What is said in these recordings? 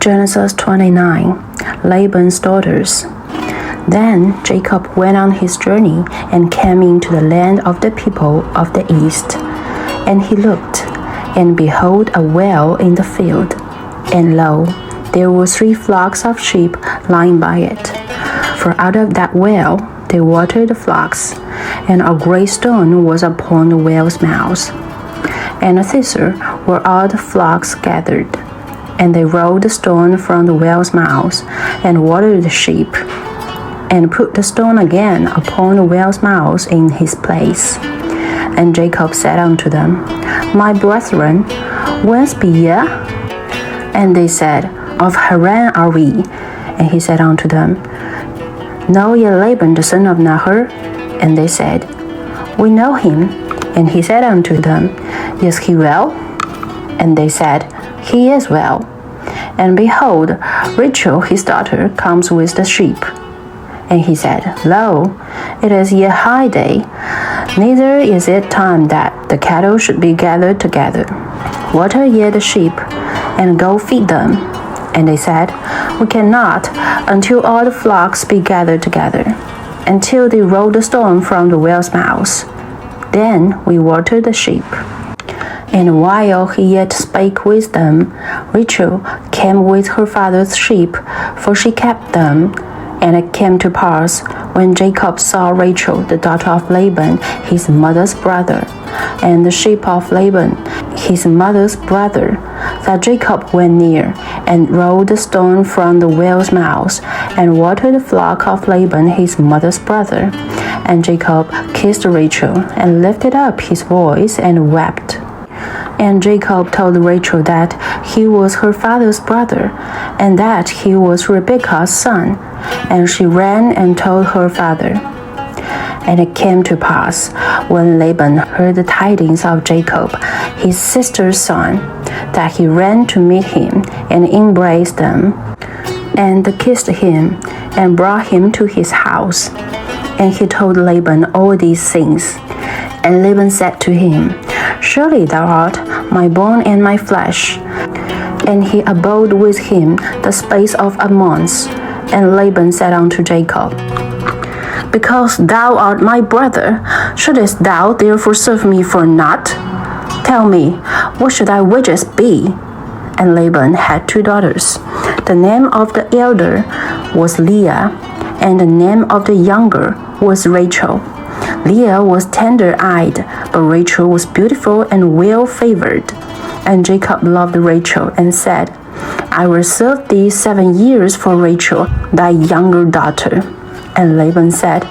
Genesis 29. Laban's daughters. Then Jacob went on his journey and came into the land of the people of the east. And he looked, and behold, a well in the field. And lo, there were 3 flocks of sheep lying by it. For out of that well they watered the flocks, and a great stone was upon the well's mouth. And thither were all the flocks gathered. And they rolled the stone from the well's mouth, and watered the sheep, and put the stone again upon the well's mouth in his place. And Jacob said unto them, My brethren, whence be ye? And they said, Of Haran are we. And he said unto them, Know ye Laban the son of Nahor? And they said, We know him. And he said unto them, Is he well? And they said, He is well. And behold, Rachel his daughter comes with the sheep. And he said, Lo, it is yet high day, neither is it time that the cattle should be gathered together. Water ye the sheep, and go feed them. And they said, We cannot, until all the flocks be gathered together, until they roll the stone from the well's mouth. Then we water the sheep. And while he yet spake with them, Rachel came with her father's sheep, for she kept them. And it came to pass, when Jacob saw Rachel, the daughter of Laban, his mother's brother, and the sheep of Laban, his mother's brother, that Jacob went near, and rolled the stone from the well's mouth, and watered the flock of Laban, his mother's brother. And Jacob kissed Rachel, and lifted up his voice, and wept. And Jacob told Rachel that he was her father's brother, and that he was Rebekah's son. And she ran and told her father. And it came to pass, when Laban heard the tidings of Jacob, his sister's son, that he ran to meet him, and embraced them, and kissed him, and brought him to his house. And he told Laban all these things. And Laban said to him, Surely thou art my bone and my flesh. And he abode with him the space of a month. And Laban said unto Jacob, Because thou art my brother, shouldest thou therefore serve me for naught? Tell me, what should thy wages be? And Laban had 2 daughters. The name of the elder was Leah, and the name of the younger was Rachel. Leah was tender-eyed, but Rachel was beautiful and well-favored. And Jacob loved Rachel, and said, I will serve thee 7 years for Rachel, thy younger daughter. And Laban said,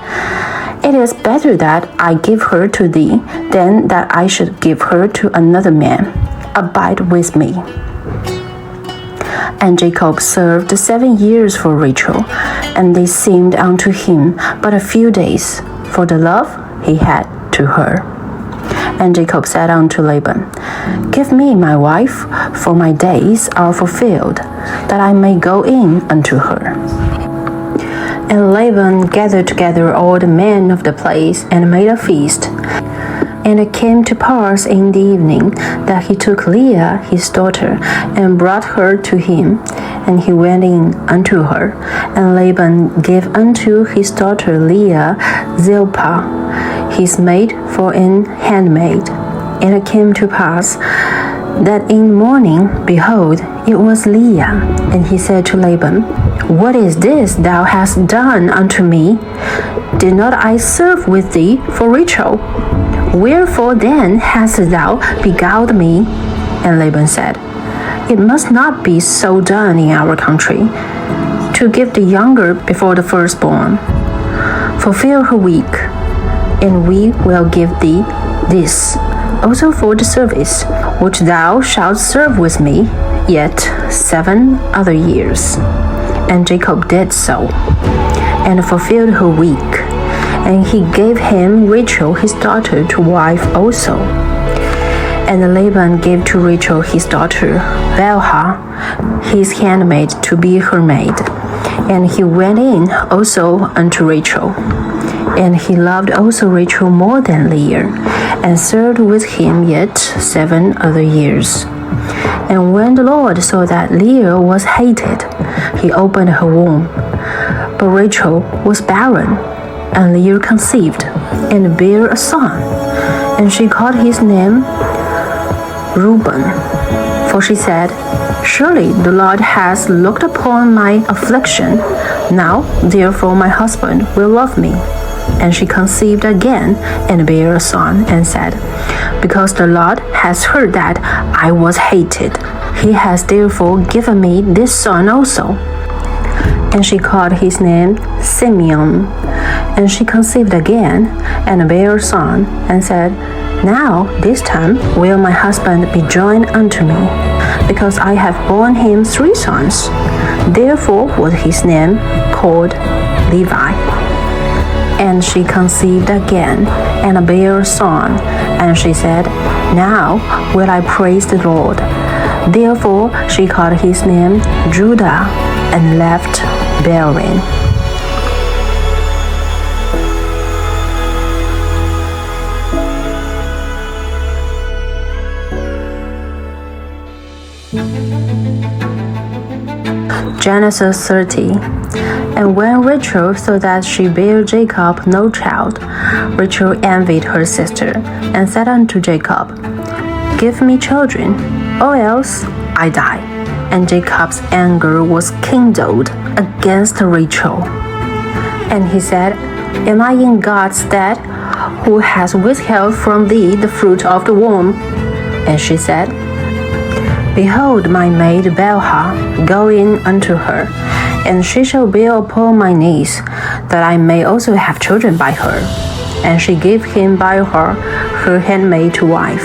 It is better that I give her to thee, than that I should give her to another man. Abide with me. And Jacob served 7 years for Rachel, and they seemed unto him but a few days, for the love he had to her. And Jacob said unto Laban, Give me my wife, for my days are fulfilled, that I may go in unto her. And Laban gathered together all the men of the place, and made a feast. And it came to pass in the evening that he took Leah his daughter, and brought her to him, and he went in unto her. And Laban gave unto his daughter Leah Zilpah, his maid, for an handmaid. And it came to pass that in the morning, behold, it was Leah. And he said to Laban, What is this thou hast done unto me? Did not I serve with thee for Rachel? Wherefore then hast thou beguiled me? And Laban said, It must not be so done in our country, to give the younger before the firstborn. Fulfill her week, and we will give thee this also for the service which thou shalt serve with me yet 7 other years. And Jacob did so, and fulfilled her week. And he gave him Rachel his daughter to wife also. And Laban gave to Rachel his daughter Bilhah, his handmaid, to be her maid. And he went in also unto Rachel. And he loved also Rachel more than Leah, and served with him yet 7 other years. And when the Lord saw that Leah was hated, he opened her womb. But Rachel was barren, and Leah conceived, and bare a son. And she called his name Reuben, for she said, Surely the Lord has looked upon my affliction. Now, therefore, my husband will love me. And she conceived again, and bare a son, and said, Because the Lord has heard that I was hated, he has therefore given me this son also. And she called his name Simeon. And she conceived again, and bare a son, and said, Now this time will my husband be joined unto me, because I have borne him 3 sons. Therefore was his name called Levi. And she conceived again, and bare a son, and she said, Now will I praise the Lord. Therefore she called his name Judah, and left bearing. Genesis 30. And when Rachel saw that she bare Jacob no child, Rachel envied her sister, and said unto Jacob, Give me children, or else I die. And Jacob's anger was kindled against Rachel. And he said, Am I in God's stead, who has withheld from thee the fruit of the womb? And she said, Behold my maid Bilhah, go in unto her, and she shall bear upon my knees, that I may also have children by her. And she gave him Bilhah, her handmaid, to wife.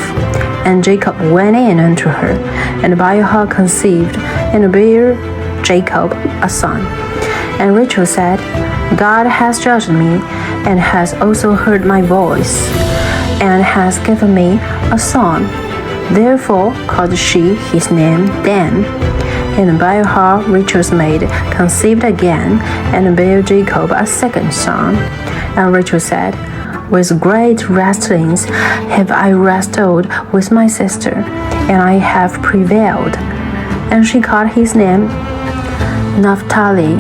And Jacob went in unto her, and Bilhah conceived, and bare Jacob a son. And Rachel said, God has judged me, and has also heard my voice, and has given me a son. Therefore called she his name Dan. And Bilhah, Rachel's maid, conceived again, and bare Jacob a second son. And Rachel said, With great wrestlings have I wrestled with my sister, and I have prevailed. And she called his name Naphtali.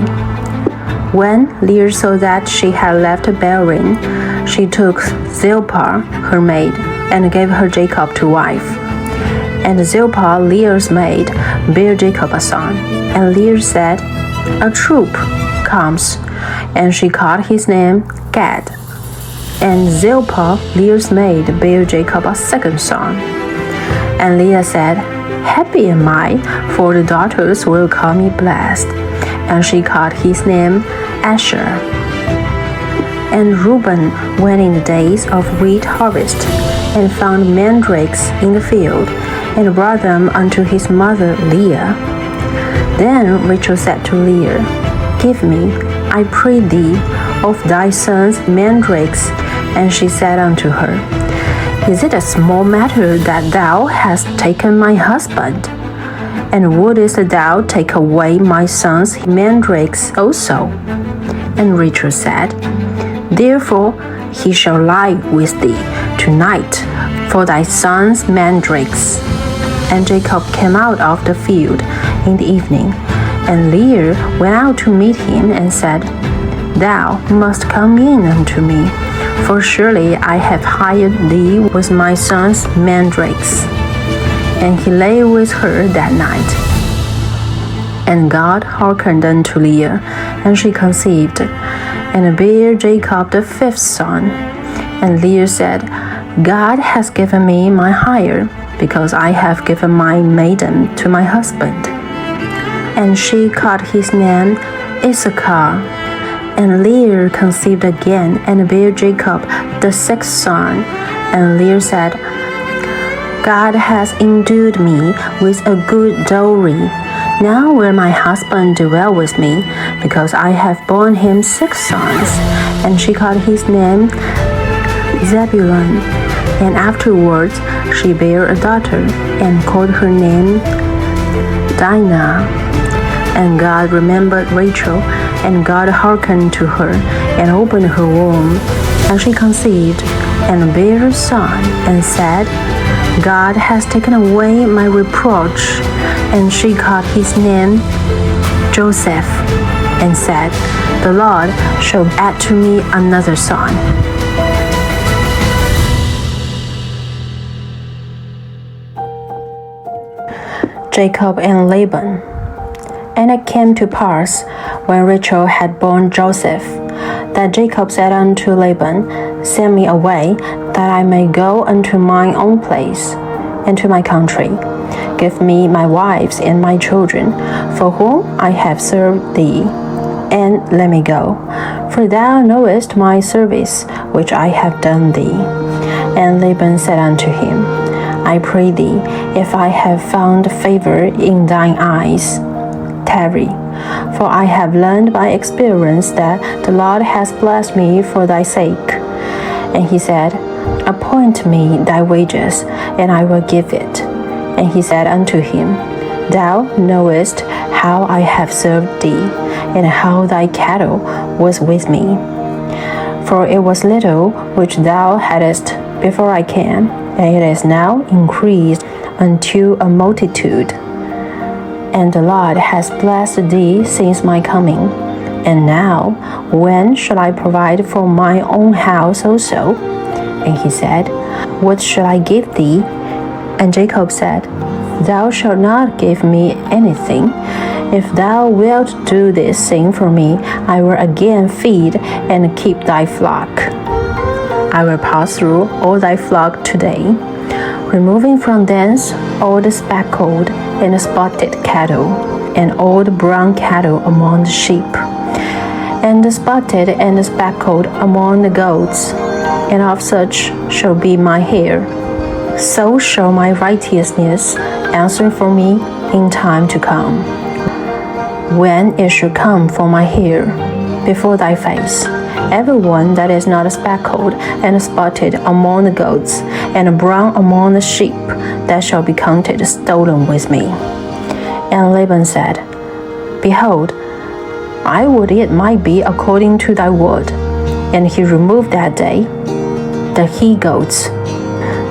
When Leah saw that she had left bearing, she took Zilpah, her maid, and gave her Jacob to wife. And Zilpah, Leah's maid, bare Jacob a son. And Leah said, A troop comes. And she called his name Gad. And Zilpah, Leah's maid, bare Jacob a second son. And Leah said, Happy am I, for the daughters will call me blessed. And she called his name Asher. And Reuben went in the days of wheat harvest, and found mandrakes in the field, and brought them unto his mother Leah. Then Rachel said to Leah, Give me, I pray thee, of thy sons mandrakes. And she said unto her, Is it a small matter that thou hast taken my husband? And wouldest thou take away my son's mandrakes also? And Rachel said, Therefore he shall lie with thee tonight for thy son's mandrakes. And Jacob came out of the field in the evening, and Leah went out to meet him, and said, Thou must come in unto me, for surely I have hired thee with my son's mandrakes. And he lay with her that night. And God hearkened unto Leah, and she conceived, and bare Jacob the 5th son. And Leah said, God has given me my hire, because I have given my maiden to my husband. And she called his name Issachar. And Leah conceived again, and bare Jacob the 6th son. And Leah said, God has endued me with a good dowry. Now will my husband dwell with me, because I have borne him 6 sons. And she called his name Zebulun. And afterwards she bare a daughter, and called her name Dinah. And God remembered Rachel, and God hearkened to her, and opened her womb. And she conceived, and bare a son, and said, God has taken away my reproach. And she called his name Joseph, and said, The Lord shall add to me another son. Jacob and Laban. And it came to pass, when Rachel had borne Joseph, that Jacob said unto Laban, Send me away, that I may go unto mine own place, and to my country. Give me my wives and my children, for whom I have served thee, and let me go. For thou knowest my service, which I have done thee. And Laban said unto him, I pray thee, if I have found favor in thine eyes, tarry. For I have learned by experience that the Lord has blessed me for thy sake. And he said, Appoint me thy wages, and I will give it. And he said unto him, Thou knowest how I have served thee, and how thy cattle was with me. For it was little which thou hadst before I came, and it is now increased unto a multitude. And the Lord has blessed thee since my coming. And now, when shall I provide for my own house also? And he said, What shall I give thee? And Jacob said, Thou shalt not give me anything. If thou wilt do this thing for me, I will again feed and keep thy flock. I will pass through all thy flock today, removing from thence all the speckled and spotted cattle, and all the brown cattle among the sheep, and the spotted and the speckled among the goats, and of such shall be my hair. So shall my righteousness answer for me in time to come, when it shall come for my hair before thy face. Everyone that is not speckled and spotted among the goats, and brown among the sheep, that shall be counted stolen with me. And Laban said, Behold, I would it might be according to thy word. And he removed that day the he-goats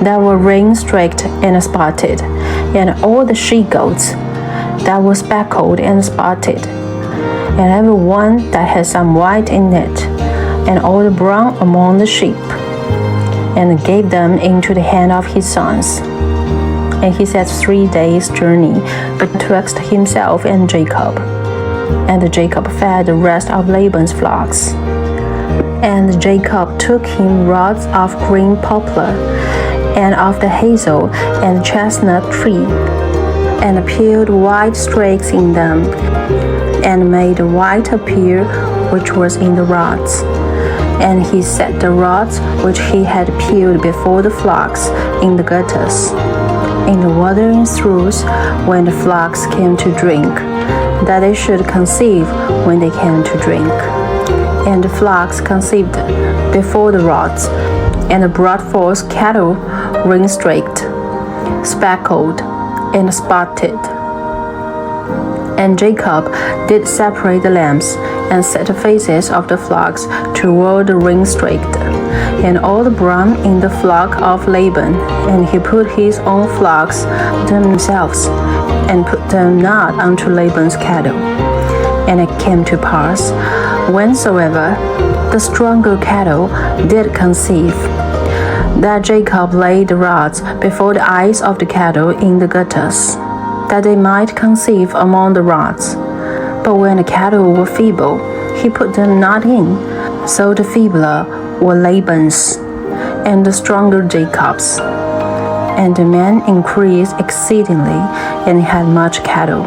that were ring-streaked and spotted, and all the she-goats that were speckled and spotted, and every one that had some white in it, and all the brown among the sheep, and gave them into the hand of his sons. And he set 3 days' journey betwixt himself and Jacob. And Jacob fed the rest of Laban's flocks. And Jacob took him rods of green poplar, and of the hazel and chestnut tree, and peeled white streaks in them, and made the white appear which was in the rods. And he set the rods which he had peeled before the flocks in the gutters, in the watering troughs, when the flocks came to drink, that they should conceive when they came to drink. And the flocks conceived before the rods, and brought forth cattle ring-streaked, speckled, and spotted. And Jacob did separate the lambs, and set the faces of the flocks toward the ring-streaked, and all the brown in the flock of Laban. And he put his own flocks themselves, and put them not unto Laban's cattle. And it came to pass, whensoever the stronger cattle did conceive, that Jacob laid the rods before the eyes of the cattle in the gutters, that they might conceive among the rods. But when the cattle were feeble, he put them not in. So the feebler were Laban's, and the stronger Jacob's. And the man increased exceedingly, and had much cattle,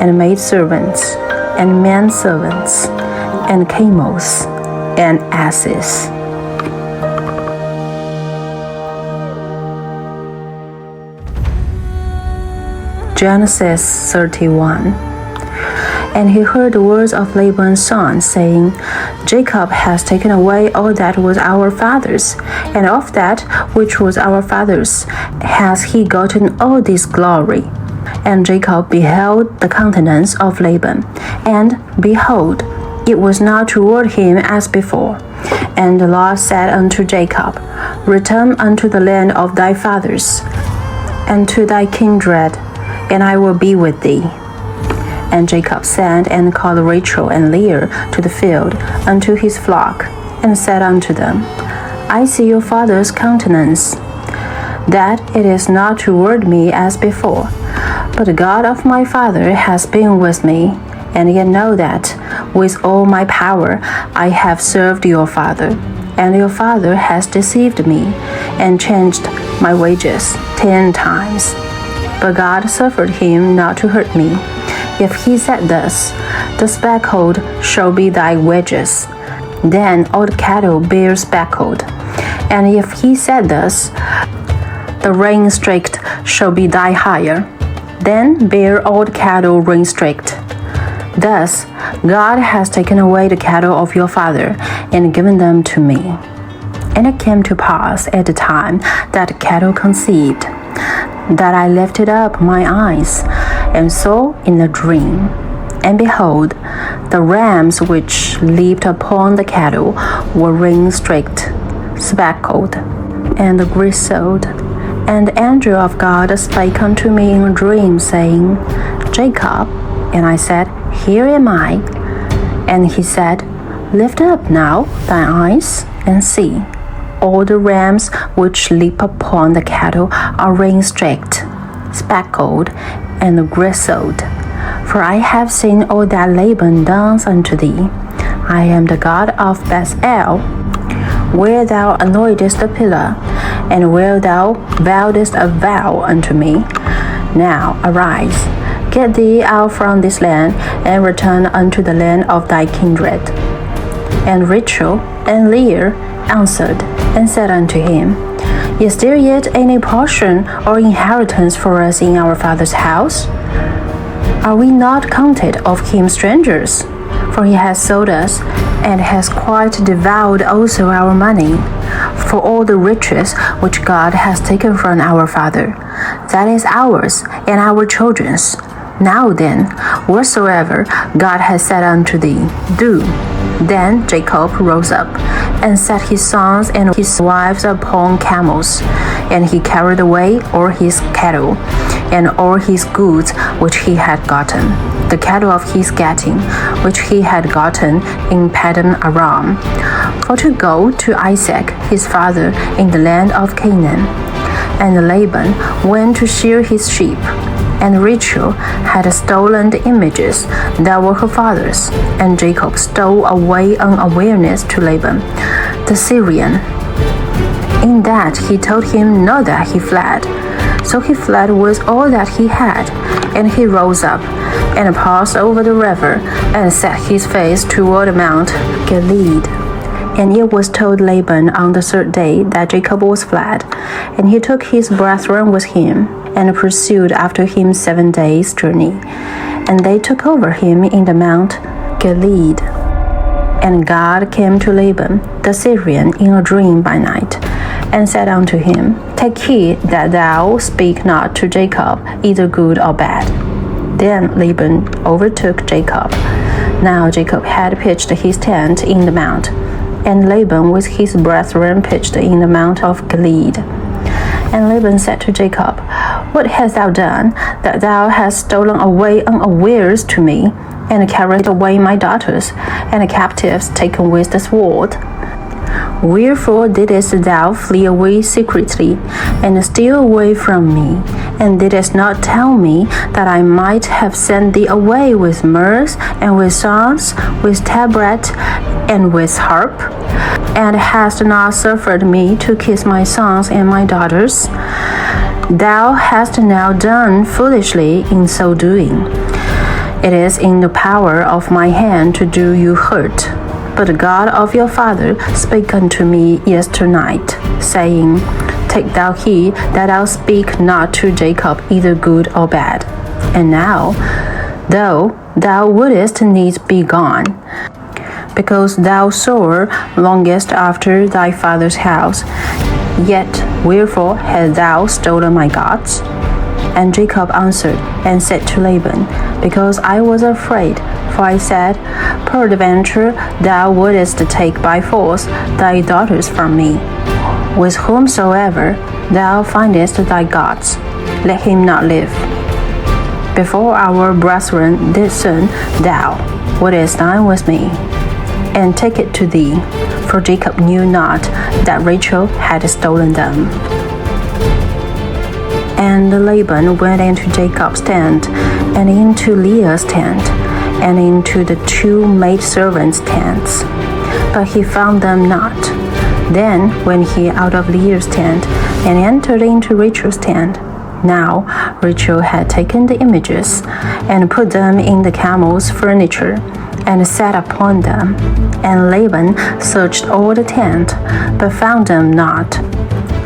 and maidservants, and menservants, and camels, and asses. Genesis 31. And he heard the words of Laban's son, saying, Jacob has taken away all that was our father's, and of that which was our father's has he gotten all this glory. And Jacob beheld the countenance of Laban, and behold, it was not toward him as before. And the Lord said unto Jacob, Return unto the land of thy fathers, and to thy kindred, and I will be with thee. And Jacob sent and called Rachel and Leah to the field unto his flock, and said unto them, I see your father's countenance, that it is not toward me as before, but the God of my father has been with me, and yet know that with all my power I have served your father, and your father has deceived me, and changed my wages 10 times. But God suffered him not to hurt me. If he said thus, the speckled shall be thy wages, then all the cattle bear speckled. And if he said thus, the rain-streaked shall be thy hire, then bear all the cattle rain-streaked. Thus God has taken away the cattle of your father, and given them to me. And it came to pass at the time that the cattle conceived, that I lifted up my eyes, and saw in a dream, and behold, the rams which leaped upon the cattle were rain-streaked, speckled, and gristled. And the angel of God spake unto me in a dream, saying, Jacob. And I said, Here am I. And he said, Lift up now thine eyes, and see. All the rams which leap upon the cattle are rain-streaked, speckled, and gristled. For I have seen all that Laban does unto thee. I am the God of Bethel, where thou anointest the pillar, and where thou vowedest a vow unto me. Now arise, get thee out from this land, and return unto the land of thy kindred. And Rachel and Leah answered and said unto him, Is there yet any portion or inheritance for us in our father's house? Are we not counted of him strangers? For he has sold us, and has quite devoured also our money, for all the riches which God has taken from our father. That is ours and our children's. Now then, whatsoever God has said unto thee, do. Then Jacob rose up, and set his sons and his wives upon camels, and he carried away all his cattle, and all his goods which he had gotten, the cattle of his getting, which he had gotten in Padan Aram, for to go to Isaac his father in the land of Canaan. And Laban went to shear his sheep, and Rachel had stolen the images that were her father's, and Jacob stole away unawareness to Laban, the Syrian, in that he told him not that he fled. So he fled with all that he had, and he rose up, and passed over the river, and set his face toward Mount Gilead. And it was told Laban on the 3rd day that Jacob was fled, and he took his brethren with him, and pursued after him 7 days' journey. And they took over him in the Mount Gilead. And God came to Laban the Syrian in a dream by night, and said unto him, Take heed that thou speak not to Jacob either good or bad. Then Laban overtook Jacob. Now Jacob had pitched his tent in the mount, and Laban with his brethren pitched in the mount of Gilead. And Laban said to Jacob, What hast thou done, that thou hast stolen away unawares to me, and carried away my daughters, and the captives taken with the sword? Wherefore didst thou flee away secretly, and steal away from me, and didst not tell me that I might have sent thee away with mirth, and with songs, with tabret, and with harp? And hast not suffered me to kiss my sons and my daughters? Thou hast now done foolishly in so doing. It is in the power of my hand to do you hurt. But the God of your father spake unto me yesternight, saying, Take thou heed that thou speak not to Jacob either good or bad. And now, though thou wouldest needs be gone, because thou sore longest after thy father's house, yet wherefore hast thou stolen my gods? And Jacob answered and said to Laban, Because I was afraid, for I said, Peradventure thou wouldest take by force thy daughters from me, with whomsoever thou findest thy gods. let him not live. Before our brethren discern thou what is thine with me, and take it to thee, for Jacob knew not that Rachel had stolen them. And Laban went into Jacob's tent, and into Leah's tent, and into the two maidservants' tents, but he found them not. Then went he out of Leah's tent, and entered into Rachel's tent. Now Rachel had taken the images, and put them in the camel's furniture, and sat upon them. And Laban searched all the tent, but found them not.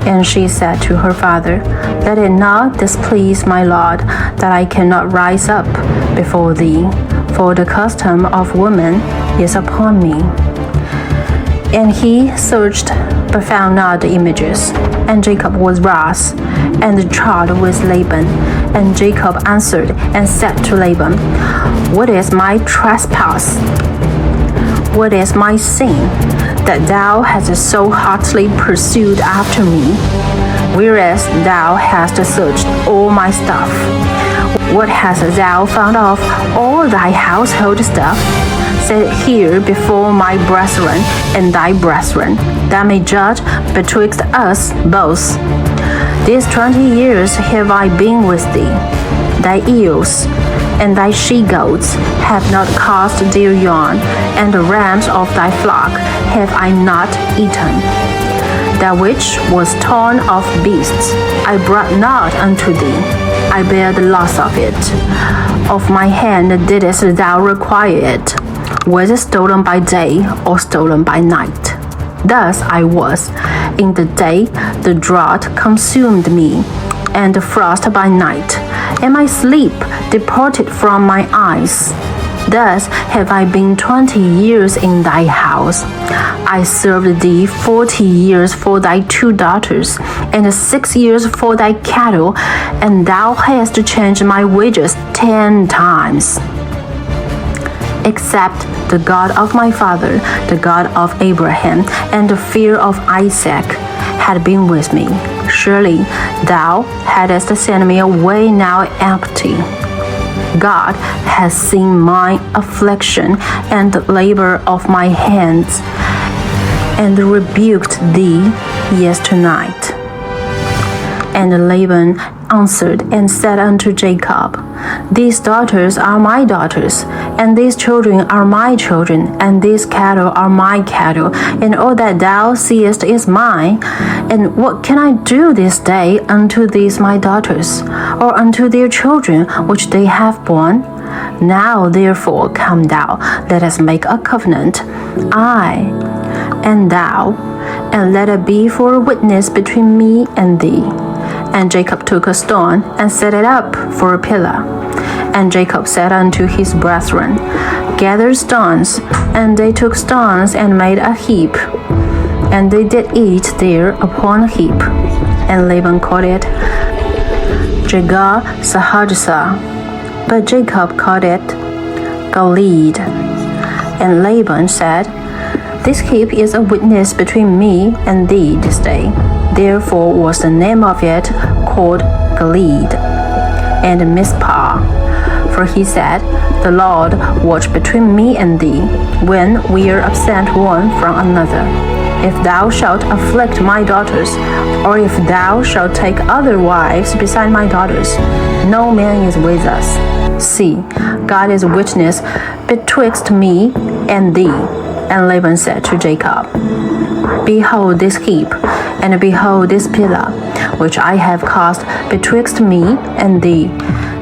And she said to her father, Let it not displease my lord, that I cannot rise up before thee, for the custom of women is upon me. And he searched, but found not the images. And Jacob was wroth, and trod with Laban. And Jacob answered and said to Laban, What is my trespass? What is my sin, that thou hast so hotly pursued after me, whereas thou hast searched all my stuff? What hast thou found of all thy household stuff? Set it here before my brethren and thy brethren, that may judge betwixt us both. These 20 years have I been with thee. Thy eels and thy she-goats have not cast their young, and the rams of thy flock have I not eaten. That which was torn of beasts I brought not unto thee. I bear the loss of it. Of my hand didst thou require it, whether stolen by day or stolen by night. Thus I was. In the day the drought consumed me, and the frost by night, and my sleep departed from my eyes. Thus have I been 20 years in thy house. I served thee 40 years for thy 2 daughters, and 6 years for thy cattle, and thou hast changed my wages 10 times. Except the God of my father, the God of Abraham, and the fear of Isaac had been with me, surely thou hadst sent me away now empty. God has seen mine affliction and the labor of my hands, and rebuked thee yesternight. And Laban answered and said unto Jacob, These daughters are my daughters, and these children are my children, and these cattle are my cattle, and all that thou seest is mine. And what can I do this day unto these my daughters, or unto their children which they have borne? Now therefore come thou, let us make a covenant, I and thou, and let it be for a witness between me and thee. And Jacob took a stone, and set it up for a pillar. And Jacob said unto his brethren, Gather stones. And they took stones, and made a heap. And they did eat there upon a heap. And Laban called it Jegar-sahadsa, but Jacob called it Gilead. And Laban said, This heap is a witness between me and thee this day. Therefore was the name of it called Gilead. And Mizpah, for he said, The Lord watch between me and thee, when we are absent one from another. If thou shalt afflict my daughters, or if thou shalt take other wives beside my daughters, no man is with us. See, God is witness betwixt me and thee. And Laban said to Jacob, Behold this heap, and behold this pillar, which I have caused betwixt me and thee.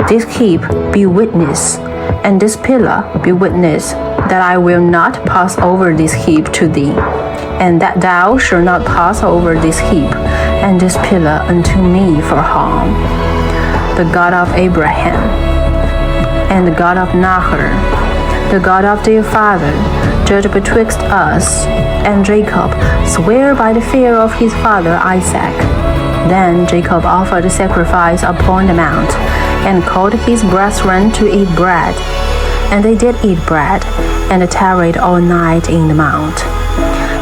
This heap be witness, and this pillar be witness, that I will not pass over this heap to thee, and that thou shalt not pass over this heap and this pillar unto me for harm. The God of Abraham, and the God of Nahor, the God of their father, judge betwixt us. And Jacob sware by the fear of his father Isaac. Then Jacob offered sacrifice upon the mount, and called his brethren to eat bread. And they did eat bread, and tarried all night in the mount.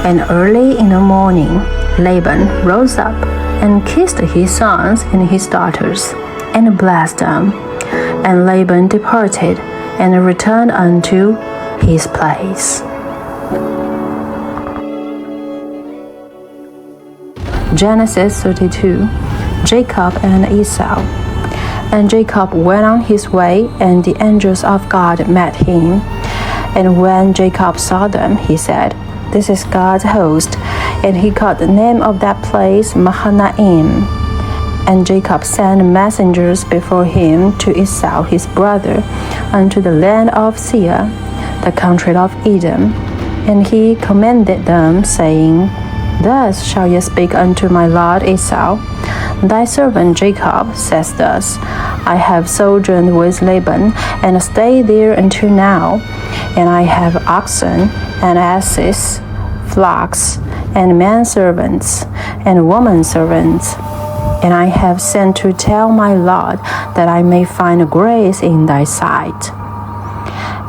And early in the morning Laban rose up, and kissed his sons and his daughters, and blessed them. And Laban departed and returned unto his place. Genesis 32. Jacob and Esau. And Jacob went on his way, and the angels of God met him. And when Jacob saw them, he said, "This is God's host." And he called the name of that place Mahanaim. And Jacob sent messengers before him to Esau his brother, unto the land of Seir, the country of Edom. And he commanded them, saying, Thus shall ye speak unto my lord Esau, Thy servant Jacob says thus, I have sojourned with Laban, and stayed there until now, and I have oxen and asses, flocks, and menservants, and womenservants. And I have sent to tell my Lord, that I may find grace in thy sight.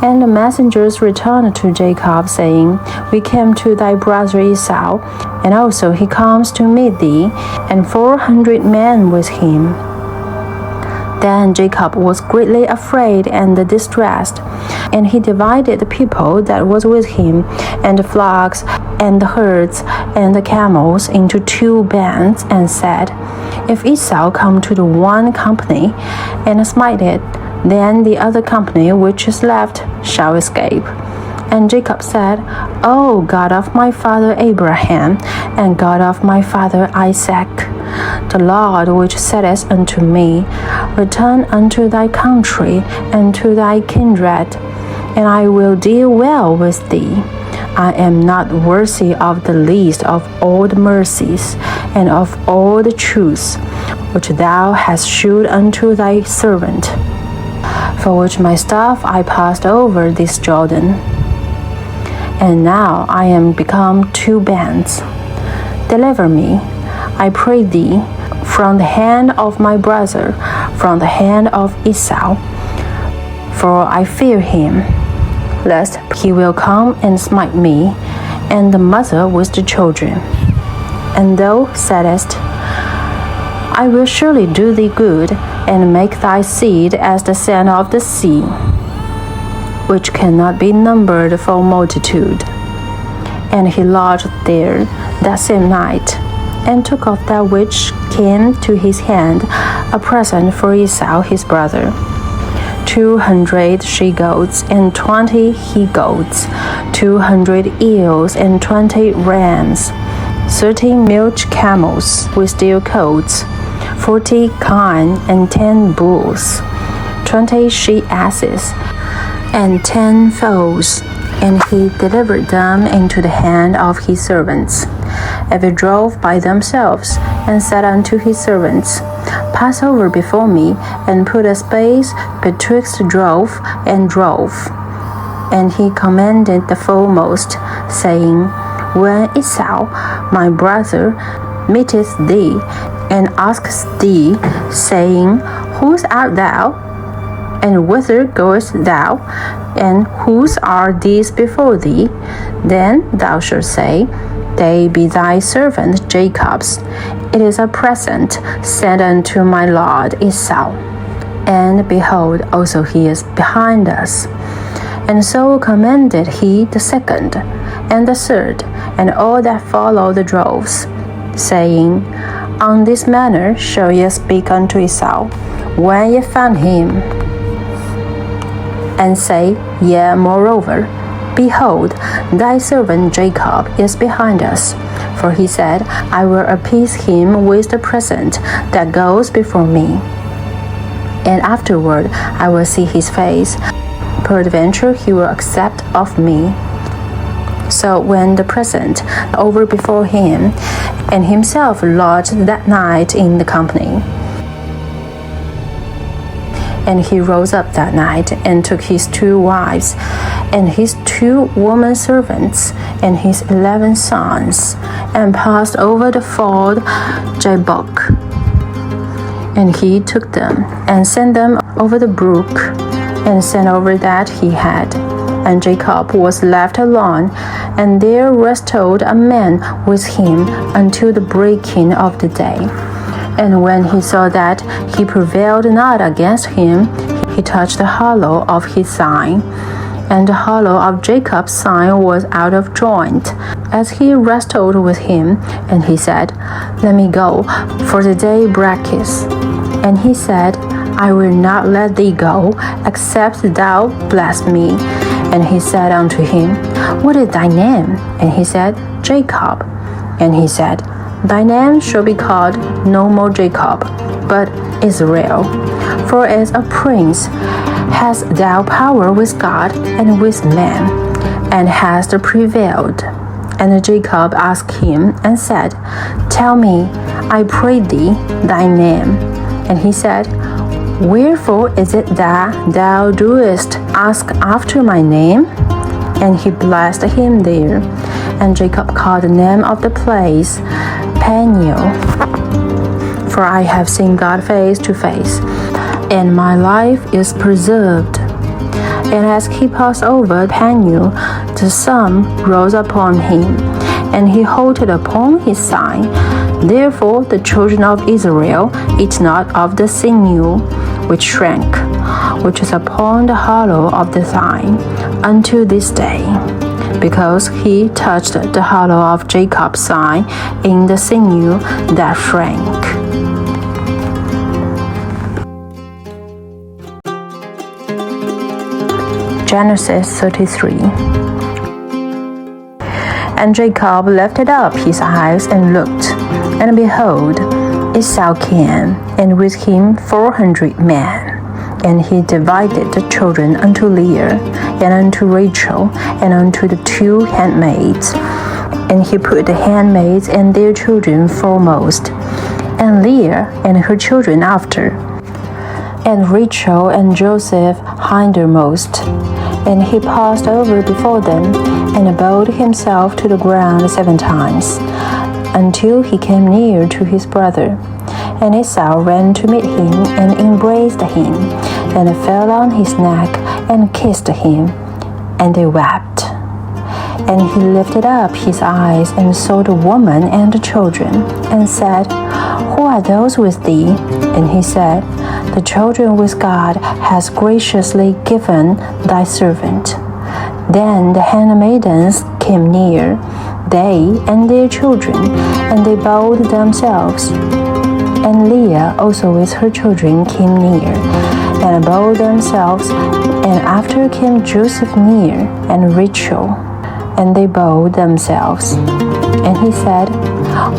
And the messengers returned to Jacob, saying, We came to thy brother Esau, and also he comes to meet thee, and 400 men with him. Then Jacob was greatly afraid and distressed, and he divided the people that was with him, and the flocks, and the herds, and the camels into 2 bands, and said, If Esau come to the one company, and smite it, then the other company which is left shall escape. And Jacob said, O God of my father Abraham, and God of my father Isaac, the Lord which saidest unto me, Return unto thy country and to thy kindred, and I will deal well with thee. I am not worthy of the least of all the mercies and of all the truths which thou hast shewed unto thy servant, for which my staff I passed over this Jordan. And now I am become 2 bands. Deliver me, I pray thee, from the hand of my brother, from the hand of Esau, for I fear him, lest he will come and smite me, and the mother with the children. And thou saidest, I will surely do thee good, and make thy seed as the sand of the sea, which cannot be numbered for multitude. And he lodged there that same night, and took of that which came to his hand a present for Esau his brother, 200 she-goats and 20 he-goats, 200 eels and 20 rams, 30 milch camels with their coats, 40 kine and 10 bulls, 20 she-asses, and 10 foals. And he delivered them into the hand of his servants. And they drove by themselves, and said unto his servants, Pass over before me, and put a space betwixt drove and drove. And he commanded the foremost, saying, When Esau, my brother, meeteth thee, and asks thee, saying, Whose art thou? And whither goest thou? And whose are these before thee? Then thou shalt say, They be thy servant Jacob's. It is a present sent unto my lord Esau. And behold, also he is behind us. And so commanded he the second, and the third, and all that follow the droves, saying, On this manner shall ye speak unto Esau, when ye find him, and say, Yea, moreover, behold, thy servant Jacob is behind us. For he said, I will appease him with the present that goes before me. And afterward I will see his face. Peradventure he will accept of me. So when the present over before him, and himself lodged that night in the company. And he rose up that night, and took his 2 wives, and his 2 woman servants, and his 11 sons, and passed over the ford Jabbok. And he took them, and sent them over the brook, and sent over that he had. And Jacob was left alone, and there wrestled a man with him until the breaking of the day. And when he saw that he prevailed not against him, he touched the hollow of his sign. And the hollow of Jacob's sign was out of joint, as he wrestled with him. And he said, Let me go, for the day breaketh. And he said, I will not let thee go, except thou bless me. And he said unto him, What is thy name? And he said, Jacob. And he said, Thy name shall be called no more Jacob, but Israel. For as a prince hast thou power with God and with man, and hast prevailed. And Jacob asked him and said, Tell me, I pray thee, thy name. And he said, Wherefore is it that thou doest ask after my name? And he blessed him there. And Jacob called the name of the place Peniel. For I have seen God face to face, and my life is preserved. And as he passed over Peniel, the sun rose upon him, and he halted upon his sign. Therefore the children of Israel eat not of the sinew which shrank, which is upon the hollow of the thigh, unto this day, because he touched the hollow of Jacob's sign in the sinew that shrank. Genesis 33. And Jacob lifted up his eyes and looked, and behold, Esau came, and with him 400 men. And he divided the children unto Leah, and unto Rachel, and unto the 2 handmaids. And he put the handmaids and their children foremost, and Leah and her children after, and Rachel and Joseph hindermost. And he passed over before them, and bowed himself to the ground 7 times, until he came near to his brother. And Esau ran to meet him, and embraced him, and fell on his neck, and kissed him. And they wept. And he lifted up his eyes, and saw the woman and the children, and said, Who are those with thee? And he said, The children which God has graciously given thy servant. Then the handmaidens came near, they and their children, and they bowed themselves. And Leah also with her children came near, and bowed themselves. And after came Joseph near, and Rachel, and they bowed themselves. And he said,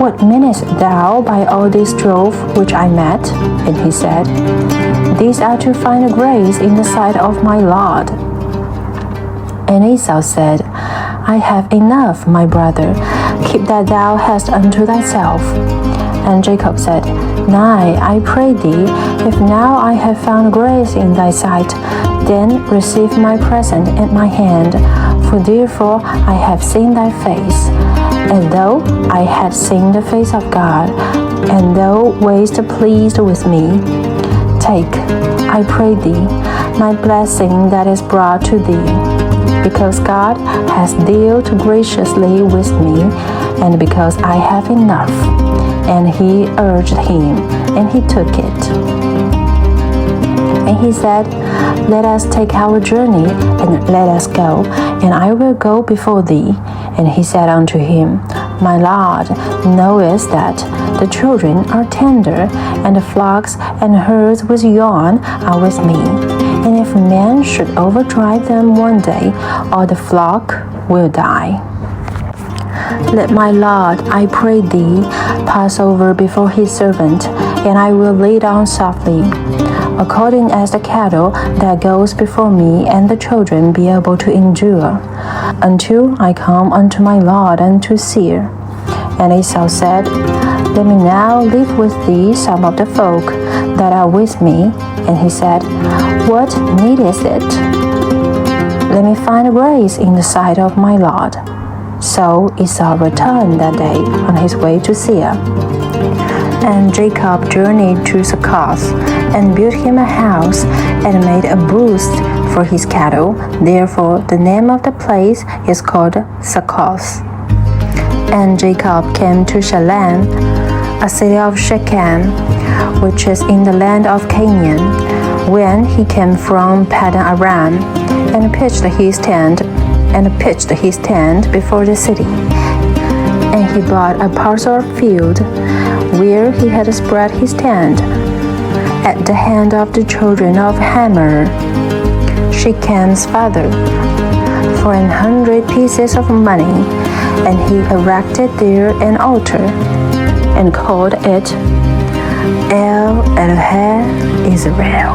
What meanest thou by all this drove which I met? And he said, These are to find grace in the sight of my Lord. And Esau said, I have enough, my brother, keep that thou hast unto thyself. And Jacob said, Nay, I pray thee, if now I have found grace in thy sight, then receive my present at my hand, for therefore I have seen thy face, as though I had seen the face of God, and thou wast pleased with me. Take, I pray thee, my blessing that is brought to thee, because God has dealt graciously with me, and because I have enough. And he urged him, and he took it. And he said, Let us take our journey, and let us go, and I will go before thee. And he said unto him, My Lord knowest that the children are tender, and the flocks and herds with young are with me. And if man should overdrive them one day, all the flock will die. Let my Lord, I pray thee, pass over before his servant, and I will lay down softly, according as the cattle that goes before me and the children be able to endure, until I come unto my Lord unto Seir. And Esau said, Let me now leave with thee some of the folk that are with me. And he said, What need is it? Let me find grace in the sight of my Lord. So Esau returned that day on his way to Seir. And Jacob journeyed to Succoth, and built him a house, and made a booth for his cattle. Therefore the name of the place is called Succoth. And Jacob came to Shalem, a city of Shechem, which is in the land of Canaan, when he came from Padan Aram, and pitched his tent before the city. And he bought a parcel of field where he had spread his tent at the hand of the children of Hamor, Shechem's father, for 100 pieces of money, and he erected there an altar, and called it El Elohe Israel.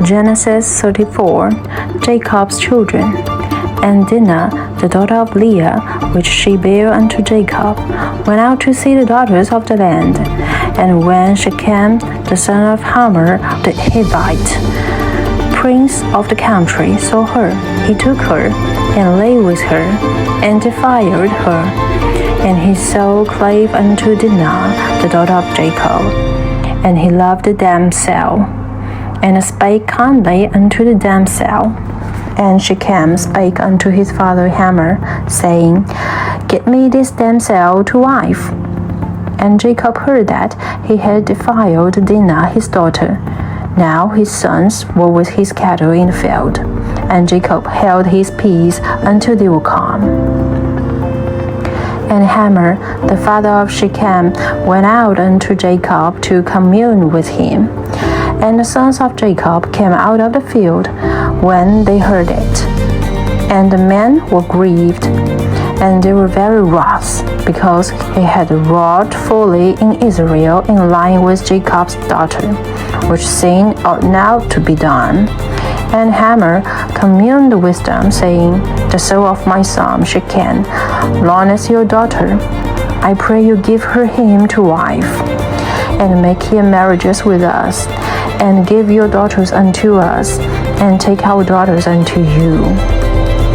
Genesis 34. Jacob's children. And Dinah, the daughter of Leah, which she bare unto Jacob, went out to see the daughters of the land. And when Shechem, the son of Hamor the Hivite, prince of the country, saw her, he took her, and lay with her, and defiled her. And his soul clave unto Dinah, the daughter of Jacob, and he loved the damsel, and spake kindly unto the damsel. And Shechem spake unto his father Hamor, saying, Get me this damsel to wife. And Jacob heard that he had defiled Dinah his daughter. Now his sons were with his cattle in the field, and Jacob held his peace until they were come. And Hamor, the father of Shechem, went out unto Jacob to commune with him. And the sons of Jacob came out of the field when they heard it. And the men were grieved, and they were very wroth, because he had wrought fully in Israel in lying with Jacob's daughter, which sin ought not to be done. And Hamor communed with them, saying, The soul of my son Shechem loaneth your daughter. I pray you give her him to wife, and make him marriages with us, and give your daughters unto us, and take our daughters unto you.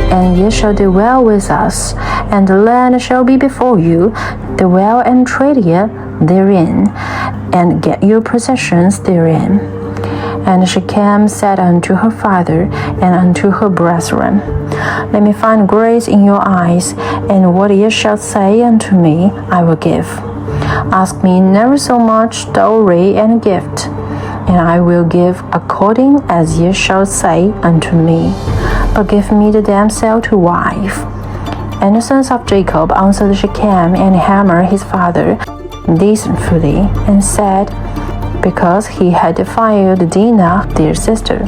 And ye shall do well with us, and the land shall be before you, do well and trade ye therein, and get your possessions therein. And Shechem said unto her father and unto her brethren, Let me find grace in your eyes, and what ye shall say unto me I will give. Ask me never so much dowry and gift, and I will give according as ye shall say unto me. But give me the damsel to wife. And the sons of Jacob answered Shechem and Hamor his father deceitfully, and said, Because he had defiled Dinah their sister.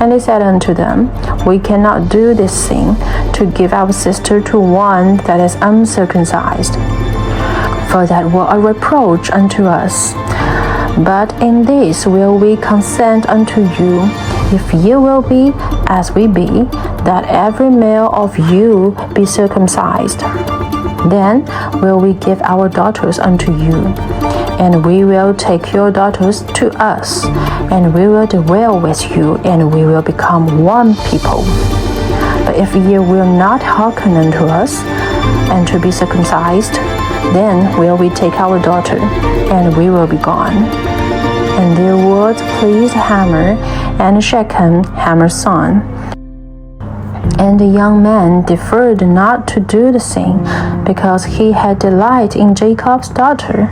And they said unto them, We cannot do this thing, to give our sister to one that is uncircumcised, for that were a reproach unto us. But in this will we consent unto you, if ye will be as we be, that every male of you be circumcised. Then will we give our daughters unto you, and we will take your daughters to us, and we will dwell with you, and we will become one people. But if ye will not hearken unto us, and to be circumcised, then will we take our daughter, and we will be gone. And their words pleased Hamor and Shechem, Hamor's son. And the young man deferred not to do the thing, because he had delight in Jacob's daughter,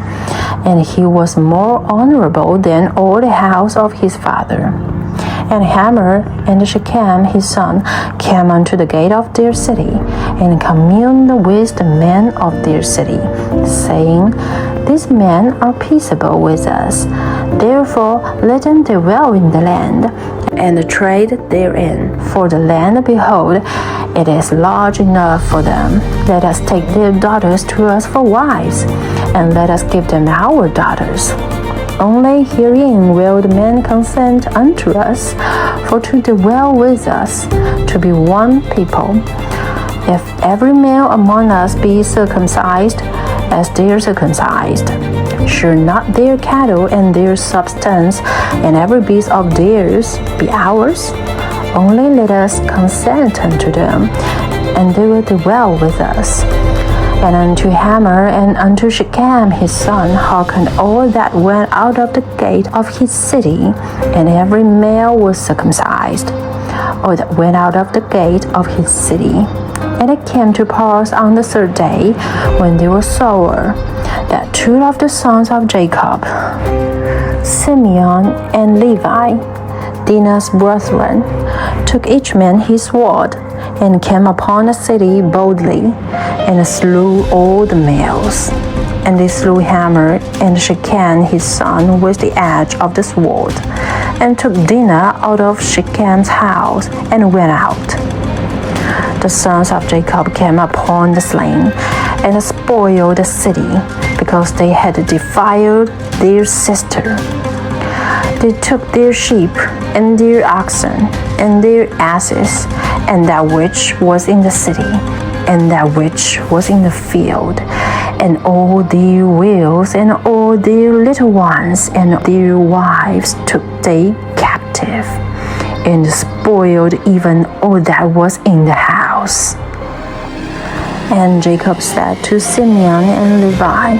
and he was more honorable than all the house of his father. And Hamor and Shechem his son came unto the gate of their city, and communed with the men of their city, saying, These men are peaceable with us, therefore let them dwell in the land, and trade therein. For the land, behold, it is large enough for them. Let us take their daughters to us for wives, and let us give them our daughters. Only herein will the men consent unto us, for to dwell with us, to be one people. If every male among us be circumcised, as they are circumcised, should not their cattle and their substance and every beast of theirs be ours? Only let us consent unto them, and they will dwell with us. And unto Hamor and unto Shechem his son hearkened all that went out of the gate of his city, and every male was circumcised. or that went out of the gate of his city. And it came to pass on the third day, when they were sower, that two of the sons of Jacob, Simeon and Levi, Dinah's brethren, took each man his sword, and came upon the city boldly, and slew all the males. And they slew Hamor and Shechem his son with the edge of the sword, and took Dinah out of Shechem's house, and went out. The sons of Jacob came upon the slain, and spoiled the city, because they had defiled their sister. They took their sheep, and their oxen, and their asses, and that which was in the city, and that which was in the field, and all their wheels, and all their little ones, and their wives took they captive, and spoiled even all that was in the house. And Jacob said to Simeon and Levi,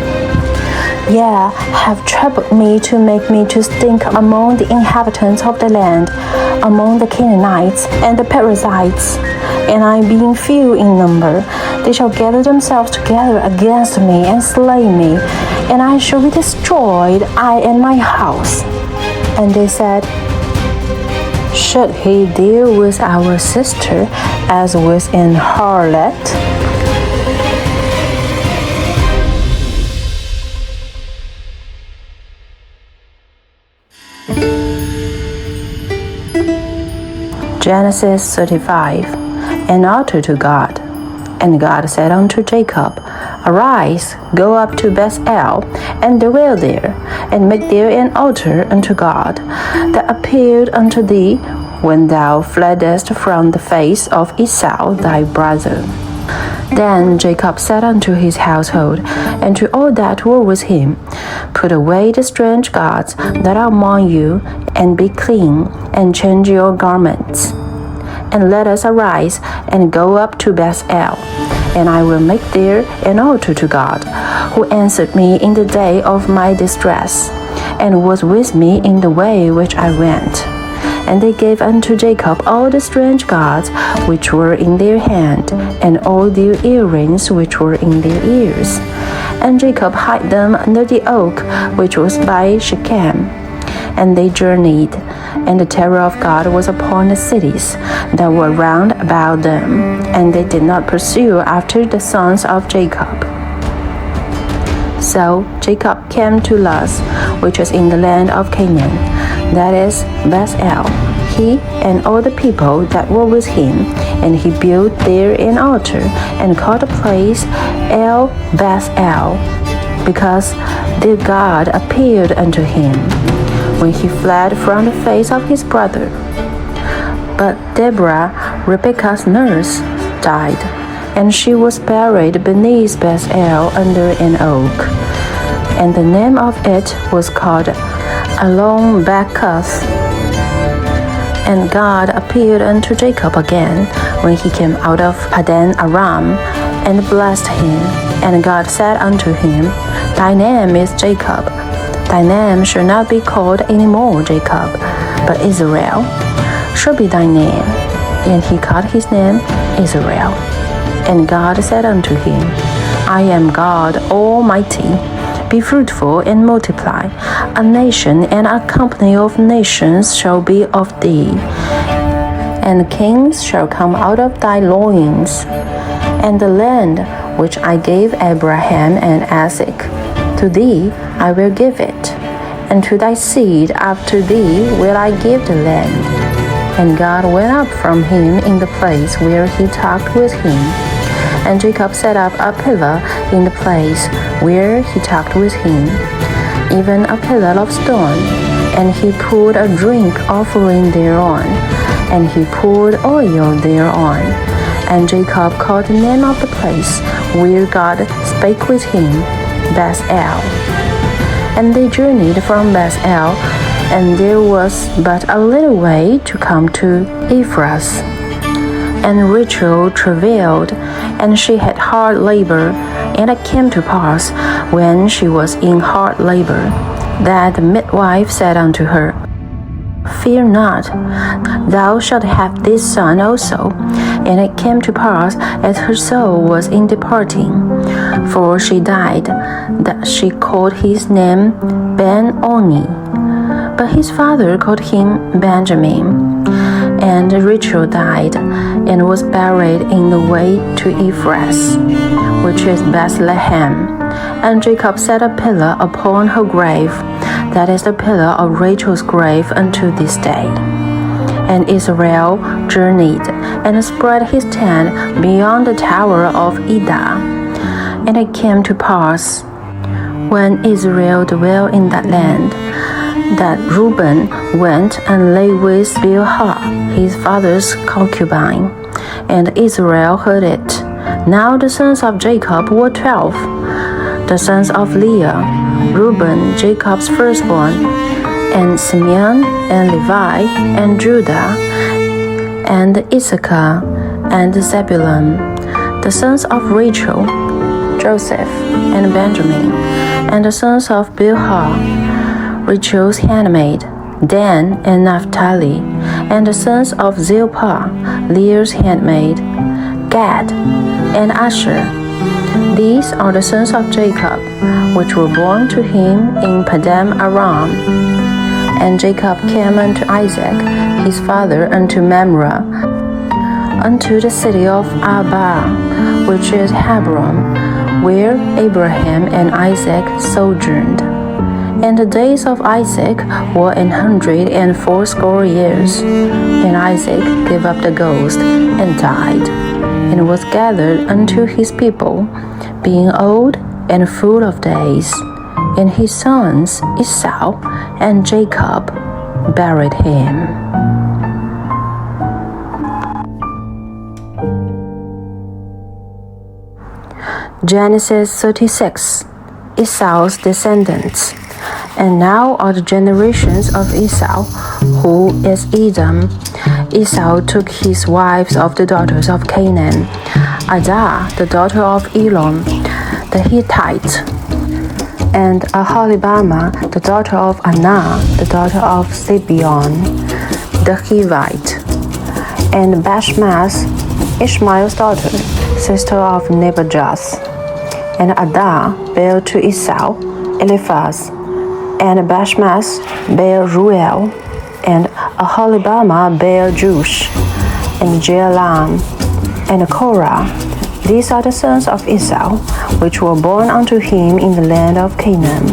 Ye have troubled me to make me to stink among the inhabitants of the land, among the Canaanites and the Perizzites. And I being few in number, they shall gather themselves together against me and slay me, and I shall be destroyed, I and my house. And they said, Should he deal with our sister as with an harlot? Genesis 35. An altar to God. And God said unto Jacob, Arise, go up to Bethel, and dwell there, and make there an altar unto God, that appeared unto thee when thou fleddest from the face of Esau thy brother. Then Jacob said unto his household, and to all that were with him, Put away the strange gods that are among you, and be clean, and change your garments. And let us arise, and go up to Bethel, and I will make there an altar to God, who answered me in the day of my distress, and was with me in the way which I went. And they gave unto Jacob all the strange gods which were in their hand, and all their earrings which were in their ears. And Jacob hid them under the oak which was by Shechem. And they journeyed, and the terror of God was upon the cities that were round about them, and they did not pursue after the sons of Jacob. So Jacob came to Luz, which was in the land of Canaan, that is, Bethel, he and all the people that were with him, and he built there an altar, and called the place El Bethel, because their God appeared unto him, when he fled from the face of his brother. But Deborah, Rebekah's nurse, died, and she was buried beneath Bethel under an oak. And the name of it was called Allon-Bacuth. And God appeared unto Jacob again, when he came out of Padan Aram, and blessed him. And God said unto him, Thy name is Jacob. Thy name shall not be called any more Jacob, but Israel shall be thy name. And he called his name Israel. And God said unto him, I am God Almighty. Be fruitful and multiply. A nation and a company of nations shall be of thee, and kings shall come out of thy loins. And the land which I gave Abraham and Isaac, to thee I will give it, and to thy seed after thee will I give the land. And God went up from him in the place where he talked with him. And Jacob set up a pillar in the place where he talked with him, even a pillar of stone. And he poured a drink offering thereon, and he poured oil thereon. And Jacob called the name of the place where God spake with him, Bethel. And they journeyed from Bethel, and there was but a little way to come to Ephrath. And Rachel travailed, and she had hard labor. And it came to pass, when she was in hard labor, that the midwife said unto her, Fear not, thou shalt have this son also. And it came to pass, as her soul was in departing, for she died, that she called his name Ben-Oni. But his father called him Benjamin. And Rachel died, and was buried in the way to Ephrath, which is Bethlehem. And Jacob set a pillar upon her grave, that is the pillar of Rachel's grave unto this day. And Israel journeyed, and spread his tent beyond the tower of Edah. And it came to pass, when Israel dwelt in that land, that Reuben went and lay with Bilhah, his father's concubine. And Israel heard it. Now the sons of Jacob were 12. The sons of Leah, Reuben, Jacob's firstborn, and Simeon, and Levi, and Judah, and Issachar, and Zebulun. The sons of Rachel, Joseph, and Benjamin. And the sons of Bilhah, Rachel's handmaid, Dan, and Naphtali. And the sons of Zilpah, Leah's handmaid, Gad, and Asher. These are the sons of Jacob, which were born to him in Padan Aram. And Jacob came unto Isaac, his father, unto Mamre, unto the city of Arba, which is Hebron, where Abraham and Isaac sojourned. And the days of Isaac were 180 years. And Isaac gave up the ghost, and died, and was gathered unto his people, being old and full of days. And his sons Esau and Jacob buried him. Genesis 36. Esau's descendants. And now are the generations of Esau, who is Edom. Esau took his wives of the daughters of Canaan, Adah, the daughter of Elon, the Hittite, and Aholibamah, the daughter of Anah, the daughter of Zibeon, the Hivite, and Bashmath, Ishmael's daughter, sister of Nebajoth. And Adah bare to Esau Eliphaz, and Bashmath bare Ruel, and Aholibamah bare Jush, and Jealam, and Korah. These are the sons of Esau, which were born unto him in the land of Canaan.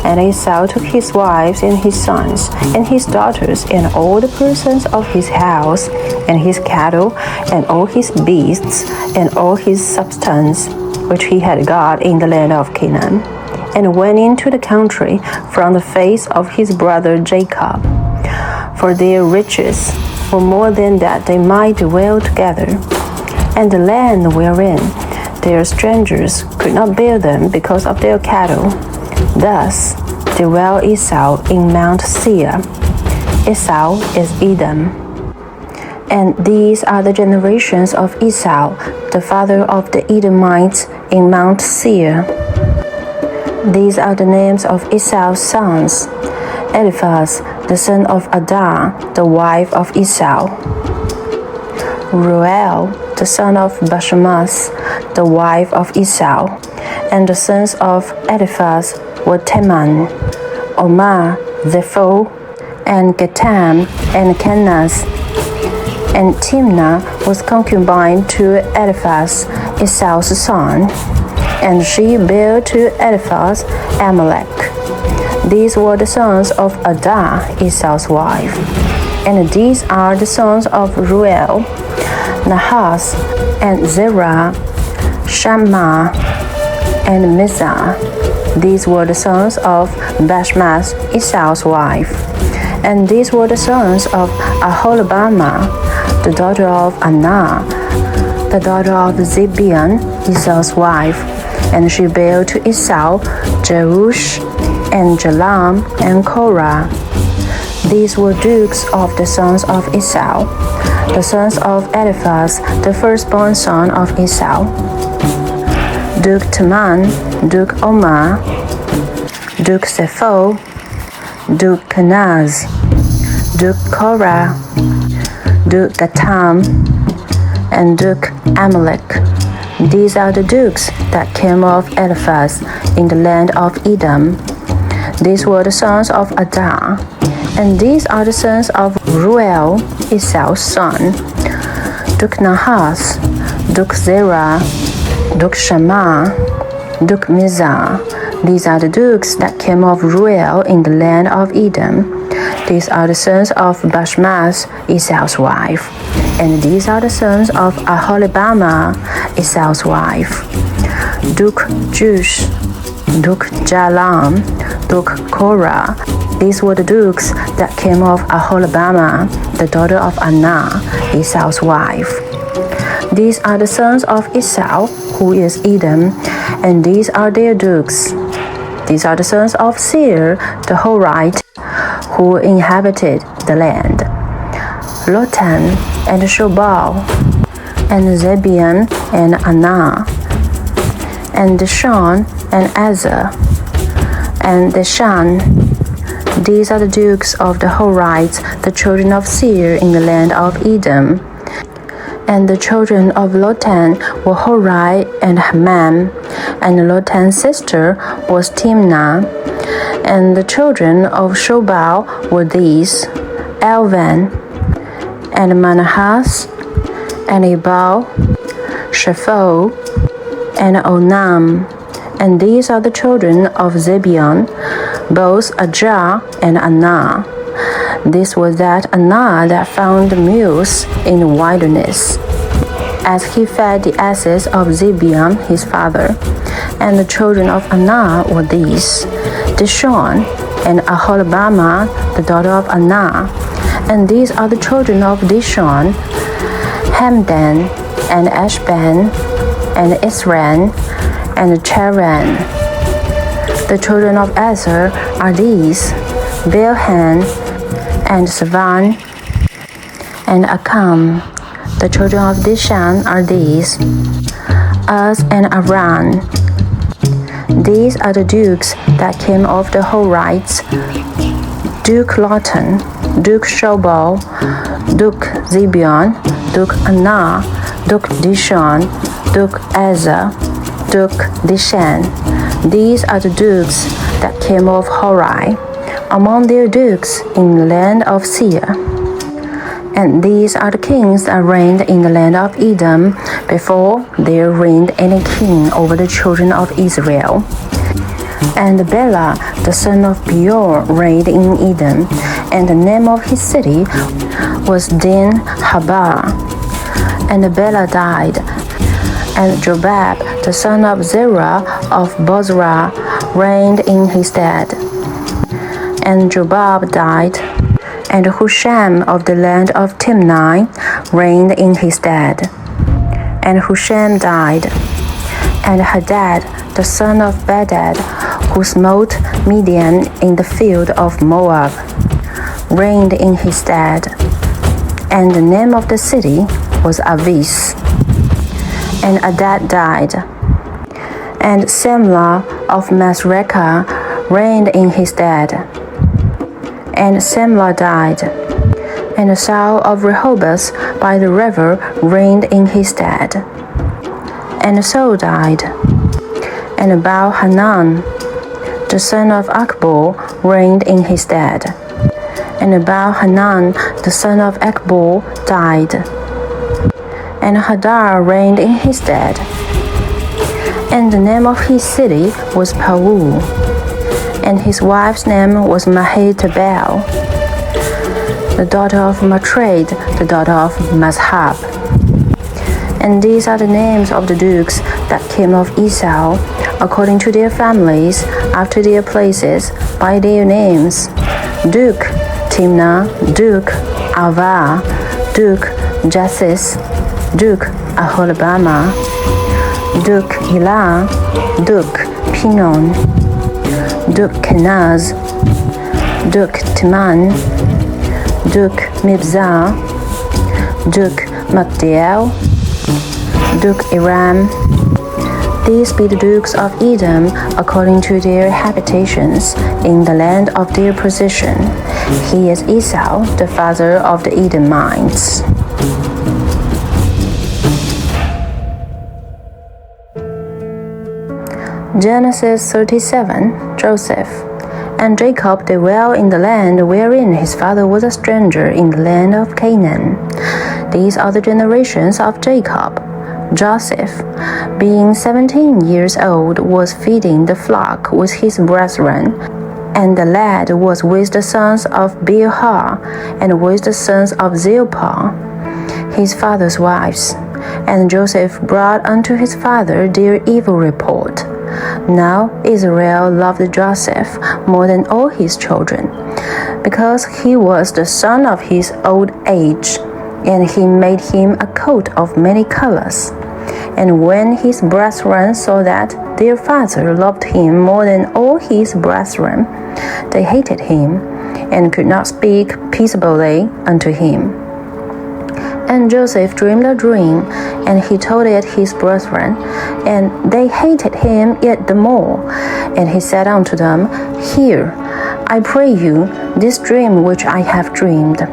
And Esau took his wives, and his sons, and his daughters, and all the persons of his house, and his cattle, and all his beasts, and all his substance, which he had got in the land of Canaan, and went into the country from the face of his brother Jacob. For their riches were more than that they might dwell together. And the land wherein their strangers could not bear them because of their cattle. Thus dwell Esau in Mount Seir. Esau is Edom. And these are the generations of Esau, the father of the Edomites in Mount Seir. These are the names of Esau's sons: Eliphaz, the son of Adah, the wife of Esau; Ruel, the son of Bashemath, the wife of Esau. And the sons of Eliphaz were Teman, Omar, Zepho, and Gatam, and Kenaz. And Timnah was concubine to Eliphaz, Esau's son, and she bare to Eliphaz Amalek. These were the sons of Adah, Esau's wife. And these are the sons of Ruel, Nahas, and Zerah, Shammah, and Mizah. These were the sons of Bashmath, Esau's wife. And these were the sons of Aholibamah, the daughter of Anah, the daughter of Zibeon, Esau's wife. And she bare to Esau Jeush, and Jalam, and Korah. These were dukes of the sons of Esau, the sons of Eliphaz, the firstborn son of Esau: Duke Teman, Duke Omar, Duke Zepho, Duke Kenaz, Duke Korah, Duke Gatam, and Duke Amalek. These are the dukes that came of Eliphaz in the land of Edom. These were the sons of Adah, and these are the sons of Ruel, Esau's son. Duke Nahash, Duke Zerah, Duke Shammah, Duke Mizah. These are the dukes that came of Ruel in the land of Edom. These are the sons of Bashmash, Esau's wife. And these are the sons of Aholibamah, Esau's wife. Duke Jush, Duke Jalam, Duke Korah. These were the dukes that came of Aholibamah, the daughter of Anah, Esau's wife. These are the sons of Esau, who is Edom, and these are their dukes. These are the sons of Seir, the Horite, who inhabited the land. Lotan and Shobal, and Zebion and Anah, and Dishon and Ezer, and Dishan. These are the dukes of the Horites, the children of Seir in the land of Edom. And the children of Lotan were Hori and Haman, and Lotan's sister was Timnah. And the children of Shobal were these: Elvan, and Manahas, and Ebal, Shepho, and Onam. And these are the children of Zebion, both Ajah and Anah. This was that Anah that found the mules in the wilderness, as he fed the asses of Zebion his father. And the children of Anah were these: Dishon, and Aholibamah, the daughter of Anah. And these are the children of Dishon: Hamdan, and Ashban, and Isran, and Charan. The children of Ezer are these: Bilhan, and Savan, and Akam. The children of Dishan are these: Uz and Haran. These are the dukes that came of the Horites: Duke Lotan, Duke Shobal, Duke Zebion, Duke Anah, Duke Dishon, Duke Ezer, Duke Dishan. These are the dukes that came of Hori, among their dukes in the land of Seir. And these are the kings that reigned in the land of Edom before there reigned any king over the children of Israel. And Bela, the son of Beor, reigned in Edom, and the name of his city was Din-Habah. And Bela died, and Jobab, the son of Zerah of Bozrah, reigned in his stead. And Jobab died, and Husham of the land of Timnah reigned in his stead. And Husham died, and Hadad, the son of Bedad, who smote Midian in the field of Moab, reigned in his stead. And the name of the city was Avis. And Hadad died, and Semlah of Masrekah reigned in his stead. And Semlah died, and Saul of Rehoboth by the river reigned in his stead. And Saul died, and Baal-Hanan, the son of Akbor, reigned in his stead. And Baal-Hanan, the son of Akbor, died, and Hadar reigned in his stead. And the name of his city was Pau, and his wife's name was Mehetabel, the daughter of Matred, the daughter of Mazhab. And these are the names of the dukes that came of Esau, according to their families, after their places, by their names: Duke Timnah, Duke Avah, Duke Jassis, Duke Aholibamah, Duke Hilah, Duke Pinon, Duke Kenaz, Duke Timan, Duke Mibzah, Duke Magdiel, Duke Iram. These be the dukes of Edom according to their habitations, in the land of their possession. He is Esau, the father of the Edomites. Genesis 37. Joseph. And Jacob dwelt in the land wherein his father was a stranger, in the land of Canaan. These are the generations of Jacob. Joseph, being 17 years old, was feeding the flock with his brethren, and the lad was with the sons of Bilhah, and with the sons of Zilpah, his father's wives. And Joseph brought unto his father their evil report. Now Israel loved Joseph more than all his children, because he was the son of his old age, and he made him a coat of many colors. And when his brethren saw that their father loved him more than all his brethren, they hated him, and could not speak peaceably unto him. And Joseph dreamed a dream, and he told it his brethren, and they hated him yet the more. And he said unto them, Hear, I pray you, this dream which I have dreamed.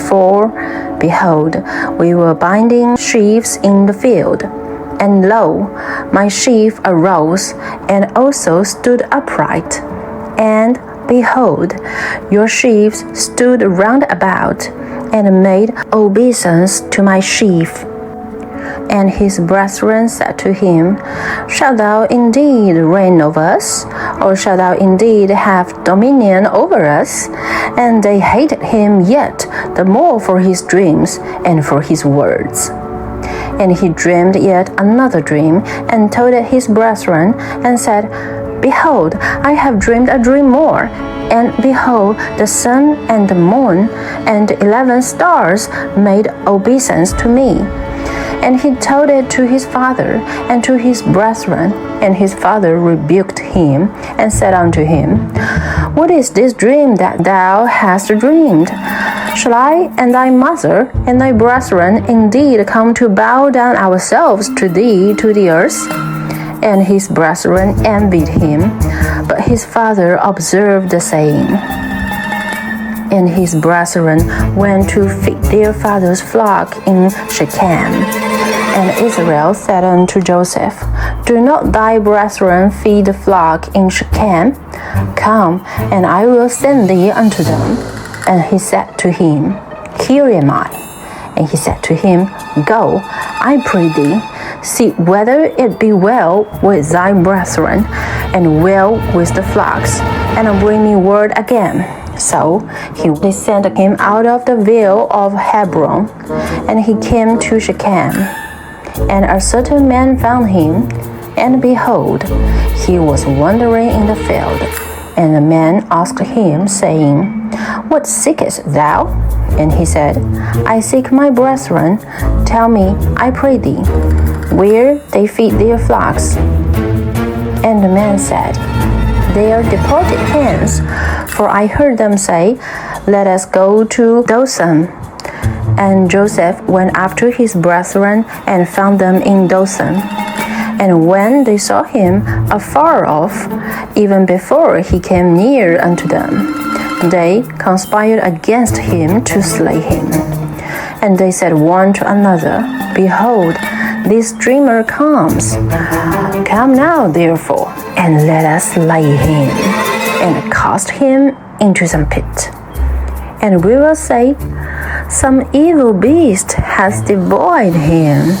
For, behold, we were binding sheaves in the field, and lo, my sheaf arose, and also stood upright. And, behold, your sheaves stood round about, and made obeisance to my sheaf. And his brethren said to him, Shalt thou indeed reign over us? Or shalt thou indeed have dominion over us? And they hated him yet the more for his dreams and for his words. And he dreamed yet another dream, and told it his brethren, and said, Behold, I have dreamed a dream more. And behold, the sun and the moon and the 11 stars made obeisance to me. And he told it to his father and to his brethren. And his father rebuked him, and said unto him, What is this dream that thou hast dreamed? Shall I and thy mother and thy brethren indeed come to bow down ourselves to thee to the earth? And his brethren envied him, but his father observed the saying. And his brethren went to feed their father's flock in Shechem. And Israel said unto Joseph, Do not thy brethren feed the flock in Shechem? Come, and I will send thee unto them. And he said to him, Here am I. And he said to him, Go, I pray thee, see whether it be well with thy brethren, and well with the flocks, and bring me word again. So they sent him out of the vale of Hebron, and he came to Shechem. And a certain man found him, and behold, he was wandering in the field. And the man asked him, saying, What seekest thou? And he said, I seek my brethren. Tell me, I pray thee, where they feed their flocks. And the man said, They are departed hence, for I heard them say, Let us go to Dothan. And Joseph went after his brethren, and found them in Dothan. And when they saw him afar off, even before he came near unto them, they conspired against him to slay him. And they said one to another, Behold, this dreamer comes. Come now, therefore, and let us slay him, and cast him into some pit. And we will say, Some evil beast has devoured him,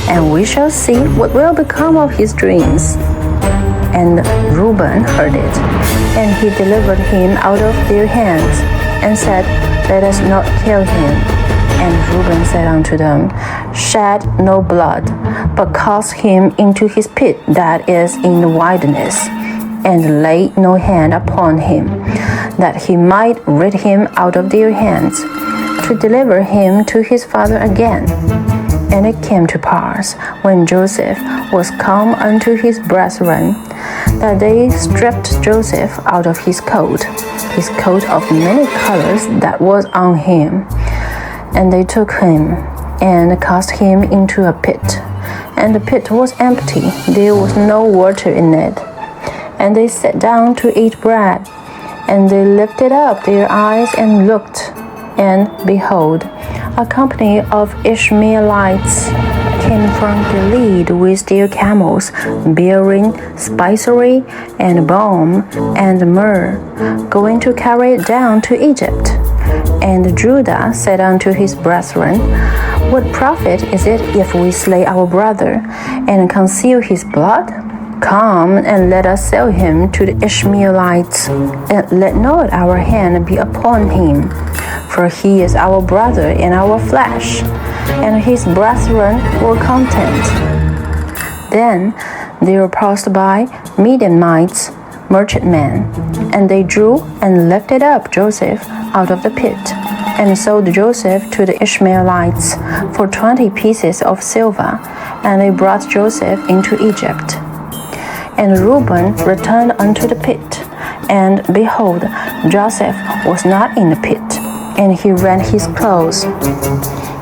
and we shall see what will become of his dreams. And Reuben heard it, and he delivered him out of their hands, and said, Let us not kill him. And Reuben said unto them, Shed no blood, but cast him into his pit that is in the wilderness, and lay no hand upon him, that he might rid him out of their hands, to deliver him to his father again. And it came to pass, when Joseph was come unto his brethren, that they stripped Joseph out of his coat of many colors that was on him. And they took him, and cast him into a pit, and the pit was empty, there was no water in it. And they sat down to eat bread, and they lifted up their eyes and looked, and behold, a company of Ishmaelites came from Gilead with their camels, bearing spicery and balm and myrrh, going to carry it down to Egypt. And Judah said unto his brethren, What profit is it if we slay our brother, and conceal his blood? Come, and let us sell him to the Ishmaelites, and let not our hand be upon him. For he is our brother and our flesh. And his brethren were content. Then there passed by Midianites, merchantmen, and they drew and lifted up Joseph out of the pit, and sold Joseph to the Ishmaelites for 20 pieces of silver, and they brought Joseph into Egypt. And Reuben returned unto the pit, and behold, Joseph was not in the pit, and he rent his clothes.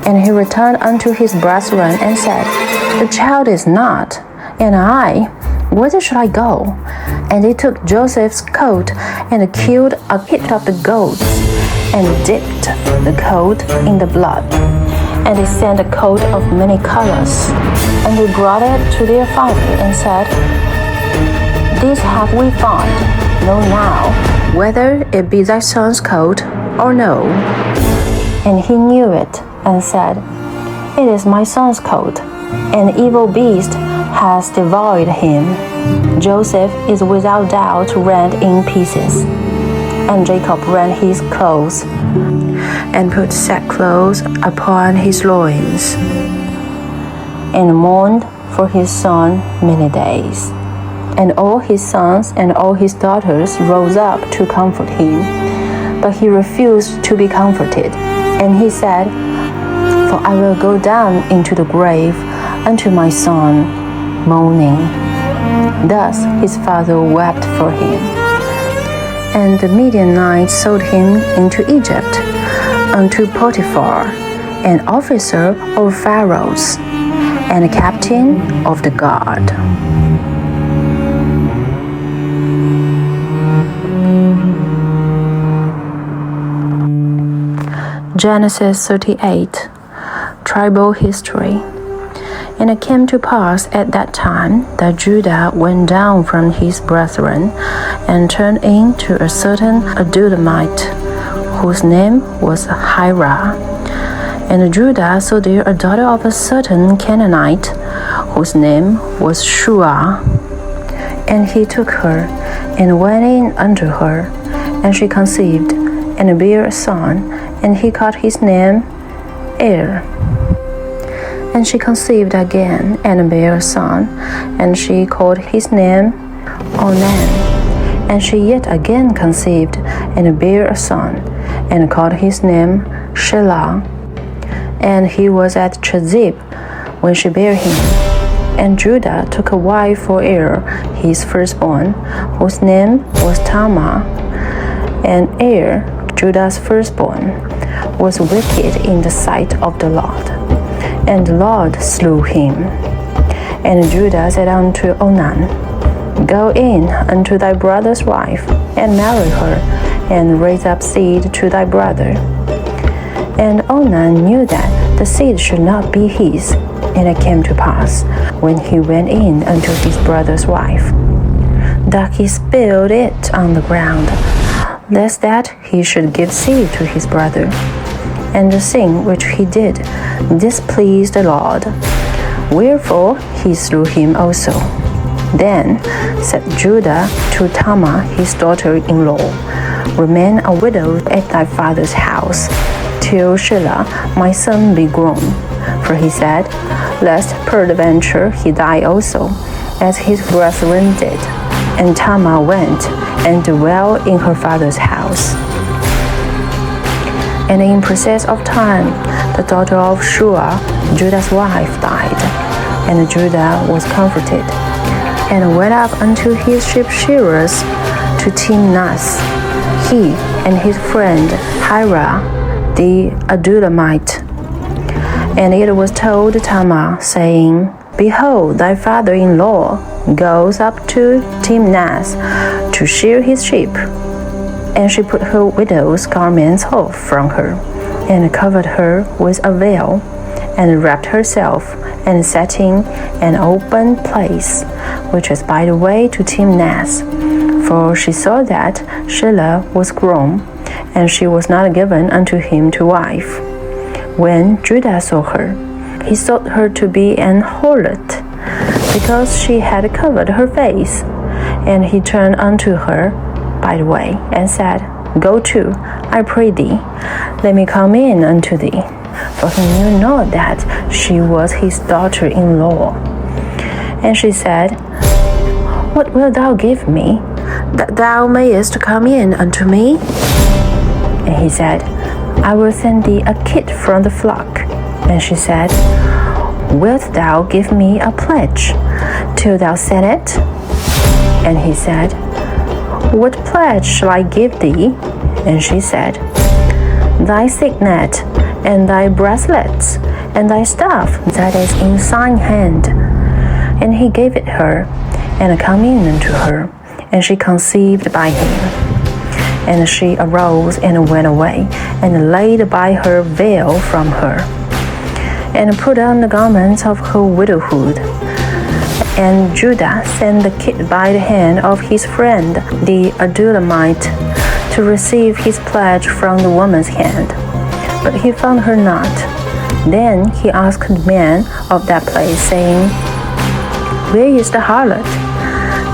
And he returned unto his brethren and said, The child is not, and I, whither should I go? And they took Joseph's coat and killed a kid of the goats, and dipped the coat in the blood. And they sent a coat of many colors, and they brought it to their father and said, This have we found. Know now whether it be thy son's coat or no. And he knew it, and said, It is my son's coat. An evil beast has devoured him. Joseph is without doubt rent in pieces. And Jacob rent his clothes, and put sackcloth upon his loins, and mourned for his son many days. And all his sons and all his daughters rose up to comfort him, but he refused to be comforted. And he said, For I will go down into the grave unto my son, mourning. Thus his father wept for him. And the Midianites sold him into Egypt, unto Potiphar, an officer of Pharaoh's, and a captain of the guard. Genesis 38. Tribal history. And it came to pass at that time that Judah went down from his brethren, and turned in to a certain Adulamite, whose name was Haran. And Judah saw there a daughter of a certain Canaanite, whose name was Shua. And he took her, and went in unto her, and she conceived, and bare a son, and he called his name And she conceived again, and bare a son, and she called his name Onan. And she yet again conceived, and bare a son, and called his name Shelah. And he was at Chezib when she bare him. And Judah took a wife for his firstborn, whose name was Tamar. And Judah's firstborn, was wicked in the sight of the Lord, and the Lord slew him. And Judah said unto Onan, Go in unto thy brother's wife, and marry her, and raise up seed to thy brother. And Onan knew that the seed should not be his. And it came to pass, when he went in unto his brother's wife, that he spilled it on the ground, lest that he should give seed to his brother. And the thing which he did displeased the Lord, wherefore he slew him also. Then said Judah to Tamar his daughter-in-law, Remain a widow at thy father's house, till Shelah my son be grown. For he said, Lest peradventure he die also, as his brethren did. And Tamar went and dwelt in her father's house. And in process of time, the daughter of Shua, Judah's wife, died. And Judah was comforted, and went up unto his sheep shearers to Timnath, he and his friend Haran the Adulamite. And it was told Tamar, saying, Behold, thy father-in-law goes up to Timnath to shear his sheep. And she put her widow's garments off from her, and covered her with a veil, and wrapped herself, and sat in an open place, which was by the way to Timnath. For she saw that Shelah was grown, and she was not given unto him to wife. When Judah saw her, he thought her to be an harlot, because she had covered her face. And he turned unto her by the way, and said, Go to, I pray thee, let me come in unto thee. For he knew not that she was his daughter-in-law. And she said, What wilt thou give me, that thou mayest come in unto me? And he said, I will send thee a kid from the flock. And she said, Wilt thou give me a pledge till thou send it? And he said, What pledge shall I give thee? And she said, Thy signet, and thy bracelets, and thy staff that is in thine hand. And he gave it her, and come in unto her, and she conceived by him. And she arose and went away, and laid by her veil from her, and put on the garments of her widowhood. And Judah sent the kid by the hand of his friend the Adullamite to receive his pledge from the woman's hand. But he found her not. Then he asked the men of that place, saying, Where is the harlot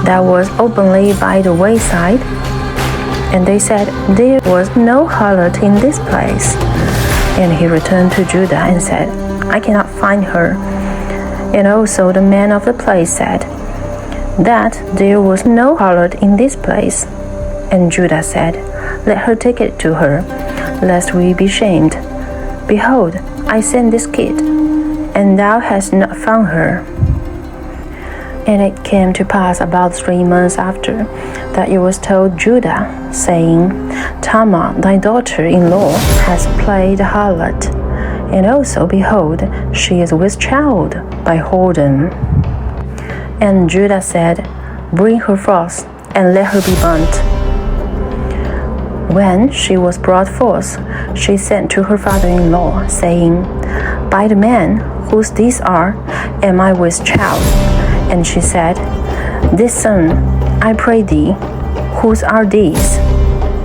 that was openly by the wayside? And they said, There was no harlot in this place. And he returned to Judah and said, I cannot find her. And also the men of the place said, That there was no harlot in this place. And Judah said, Let her take it to her, lest we be shamed. Behold, I sent this kid, and thou hast not found her. And it came to pass about 3 months after, that it was told Judah, saying, Tamar, thy daughter-in-law, has played harlot. And also, behold, she is with child by whoredom. And Judah said, Bring her forth, and let her be burnt. When she was brought forth, she sent to her father-in-law, saying, By the men whose these are, am I with child? And she said, This son, I pray thee, whose are these?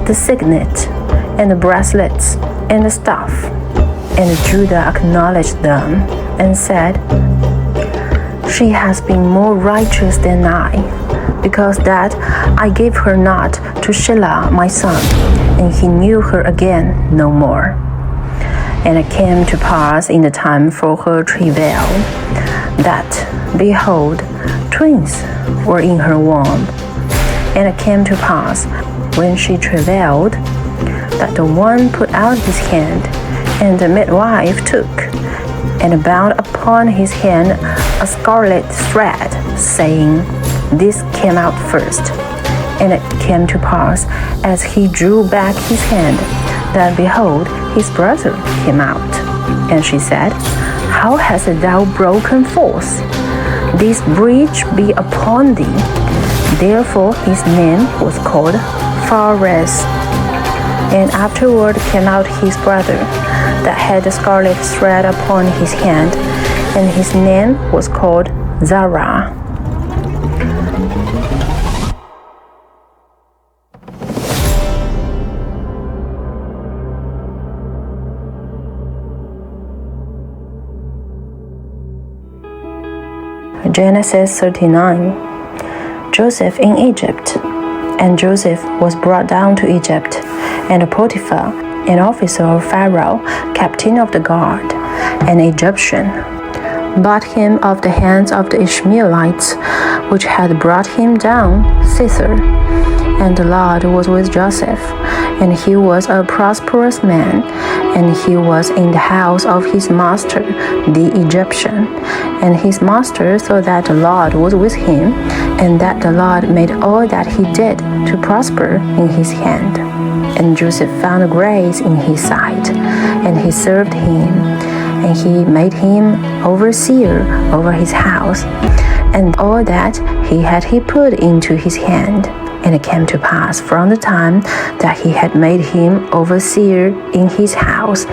The signet, and the bracelets, and the staff. And Judah acknowledged them, and said, She has been more righteous than I, because that I gave her not to Shelah my son, and he knew her again no more. And it came to pass in the time for her travail, that, behold, twins were in her womb. And it came to pass, when she travailed, that the one put out his hand, and the midwife took, and bound upon his hand a scarlet thread, saying, This came out first. And it came to pass, as he drew back his hand, that behold, his brother came out. And she said, How hast thou broken forth? This breach be upon thee. Therefore his name was called Phares. And afterward came out his brother, that had the scarlet thread upon his hand, and his name was called Zerah. Genesis 39. Joseph in Egypt. And Joseph was brought down to Egypt, and Potiphar, an officer of Pharaoh, captain of the guard, an Egyptian, bought him of the hands of the Ishmaelites, which had brought him down thither. And the Lord was with Joseph, and he was a prosperous man, and he was in the house of his master, the Egyptian. And his master saw that the Lord was with him, and that the Lord made all that he did to prosper in his hand. And Joseph found grace in his sight, and he served him. and he made him overseer over his house, and all that he put into his hand. And it came to pass from the time that he had made him overseer in his house,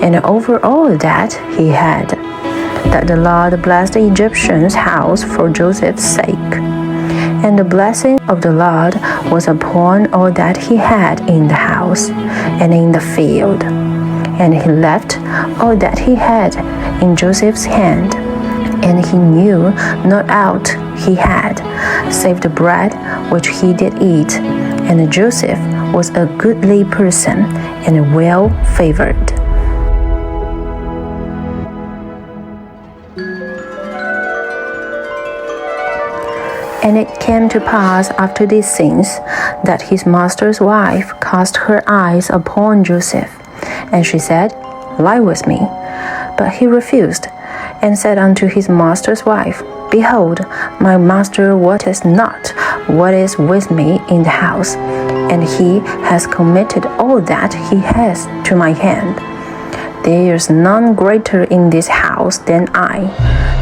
and over all that he had, that the Lord blessed the Egyptian's house for Joseph's sake. And the blessing of the Lord was upon all that he had in the house and in the field. And he left all that he had in Joseph's hand, and he knew not aught he had, save the bread which he did eat. And Joseph was a goodly person and well favored. And it came to pass after these things, that his master's wife cast her eyes upon Joseph, and she said, Lie with me. But he refused, and said unto his master's wife, Behold, my master wotteth not what is with me in the house, and he has committed all that he has to my hand. There is none greater in this house than I,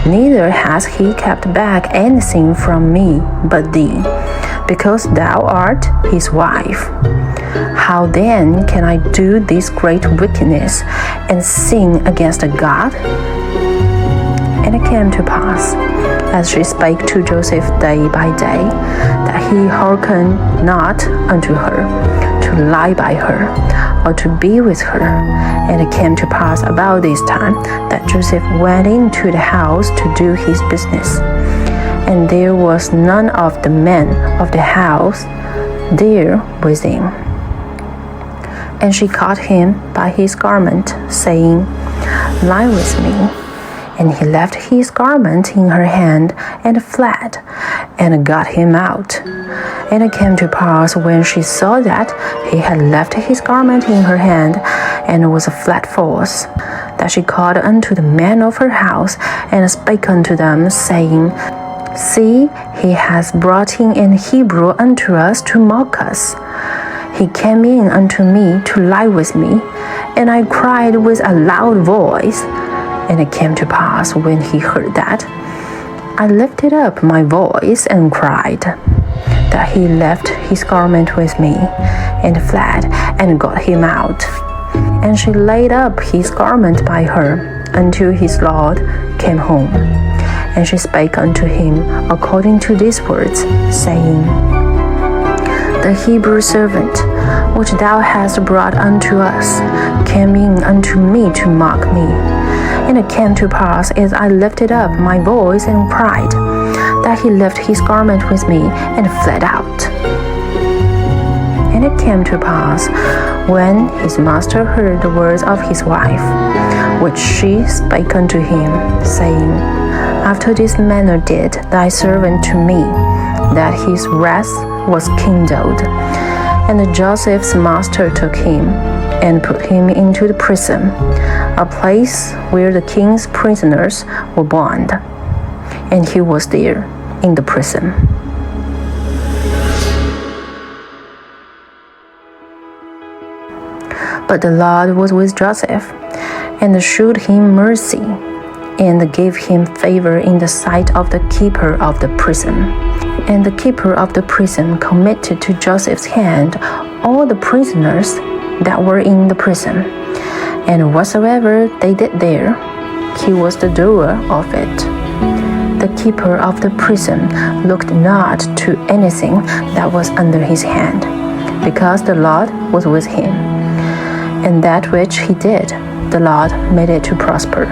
neither has he kept back anything from me but thee, because thou art his wife. How then can I do this great wickedness and sin against God? And it came to pass, as she spake to Joseph day by day, that he hearkened not unto her, to lie by her, or to be with her. And it came to pass about this time, that Joseph went into the house to do his business. And there was none of the men of the house there with him. And she caught him by his garment, saying, Lie with me. And he left his garment in her hand, and fled, and got him out. And it came to pass, when she saw that he had left his garment in her hand, and was fled forth, that she called unto the men of her house, and spake unto them, saying, See, he has brought in an Hebrew unto us to mock us. He came in unto me to lie with me, and I cried with a loud voice. And it came to pass, when he heard that, I lifted up my voice and cried, that he left his garment with me, and fled, and got him out. And she laid up his garment by her, until his Lord came home. And she spake unto him according to these words, saying, The Hebrew servant, which thou hast brought unto us, came in unto me to mock me. And it came to pass, as I lifted up my voice and cried, that he left his garment with me, and fled out. And it came to pass, when his master heard the words of his wife, which she spake unto him, saying, After this manner did thy servant to me, that his wrath was kindled. And Joseph's master took him, and put him into the prison, a place where the king's prisoners were bound. And he was there in the prison. But the Lord was with Joseph, and shewed him mercy, and gave him favor in the sight of the keeper of the prison. And the keeper of the prison committed to Joseph's hand all the prisoners that were in the prison, and whatsoever they did there, he was the doer of it. The keeper of the prison looked not to anything that was under his hand, because the Lord was with him. And that which he did, the Lord made it to prosper.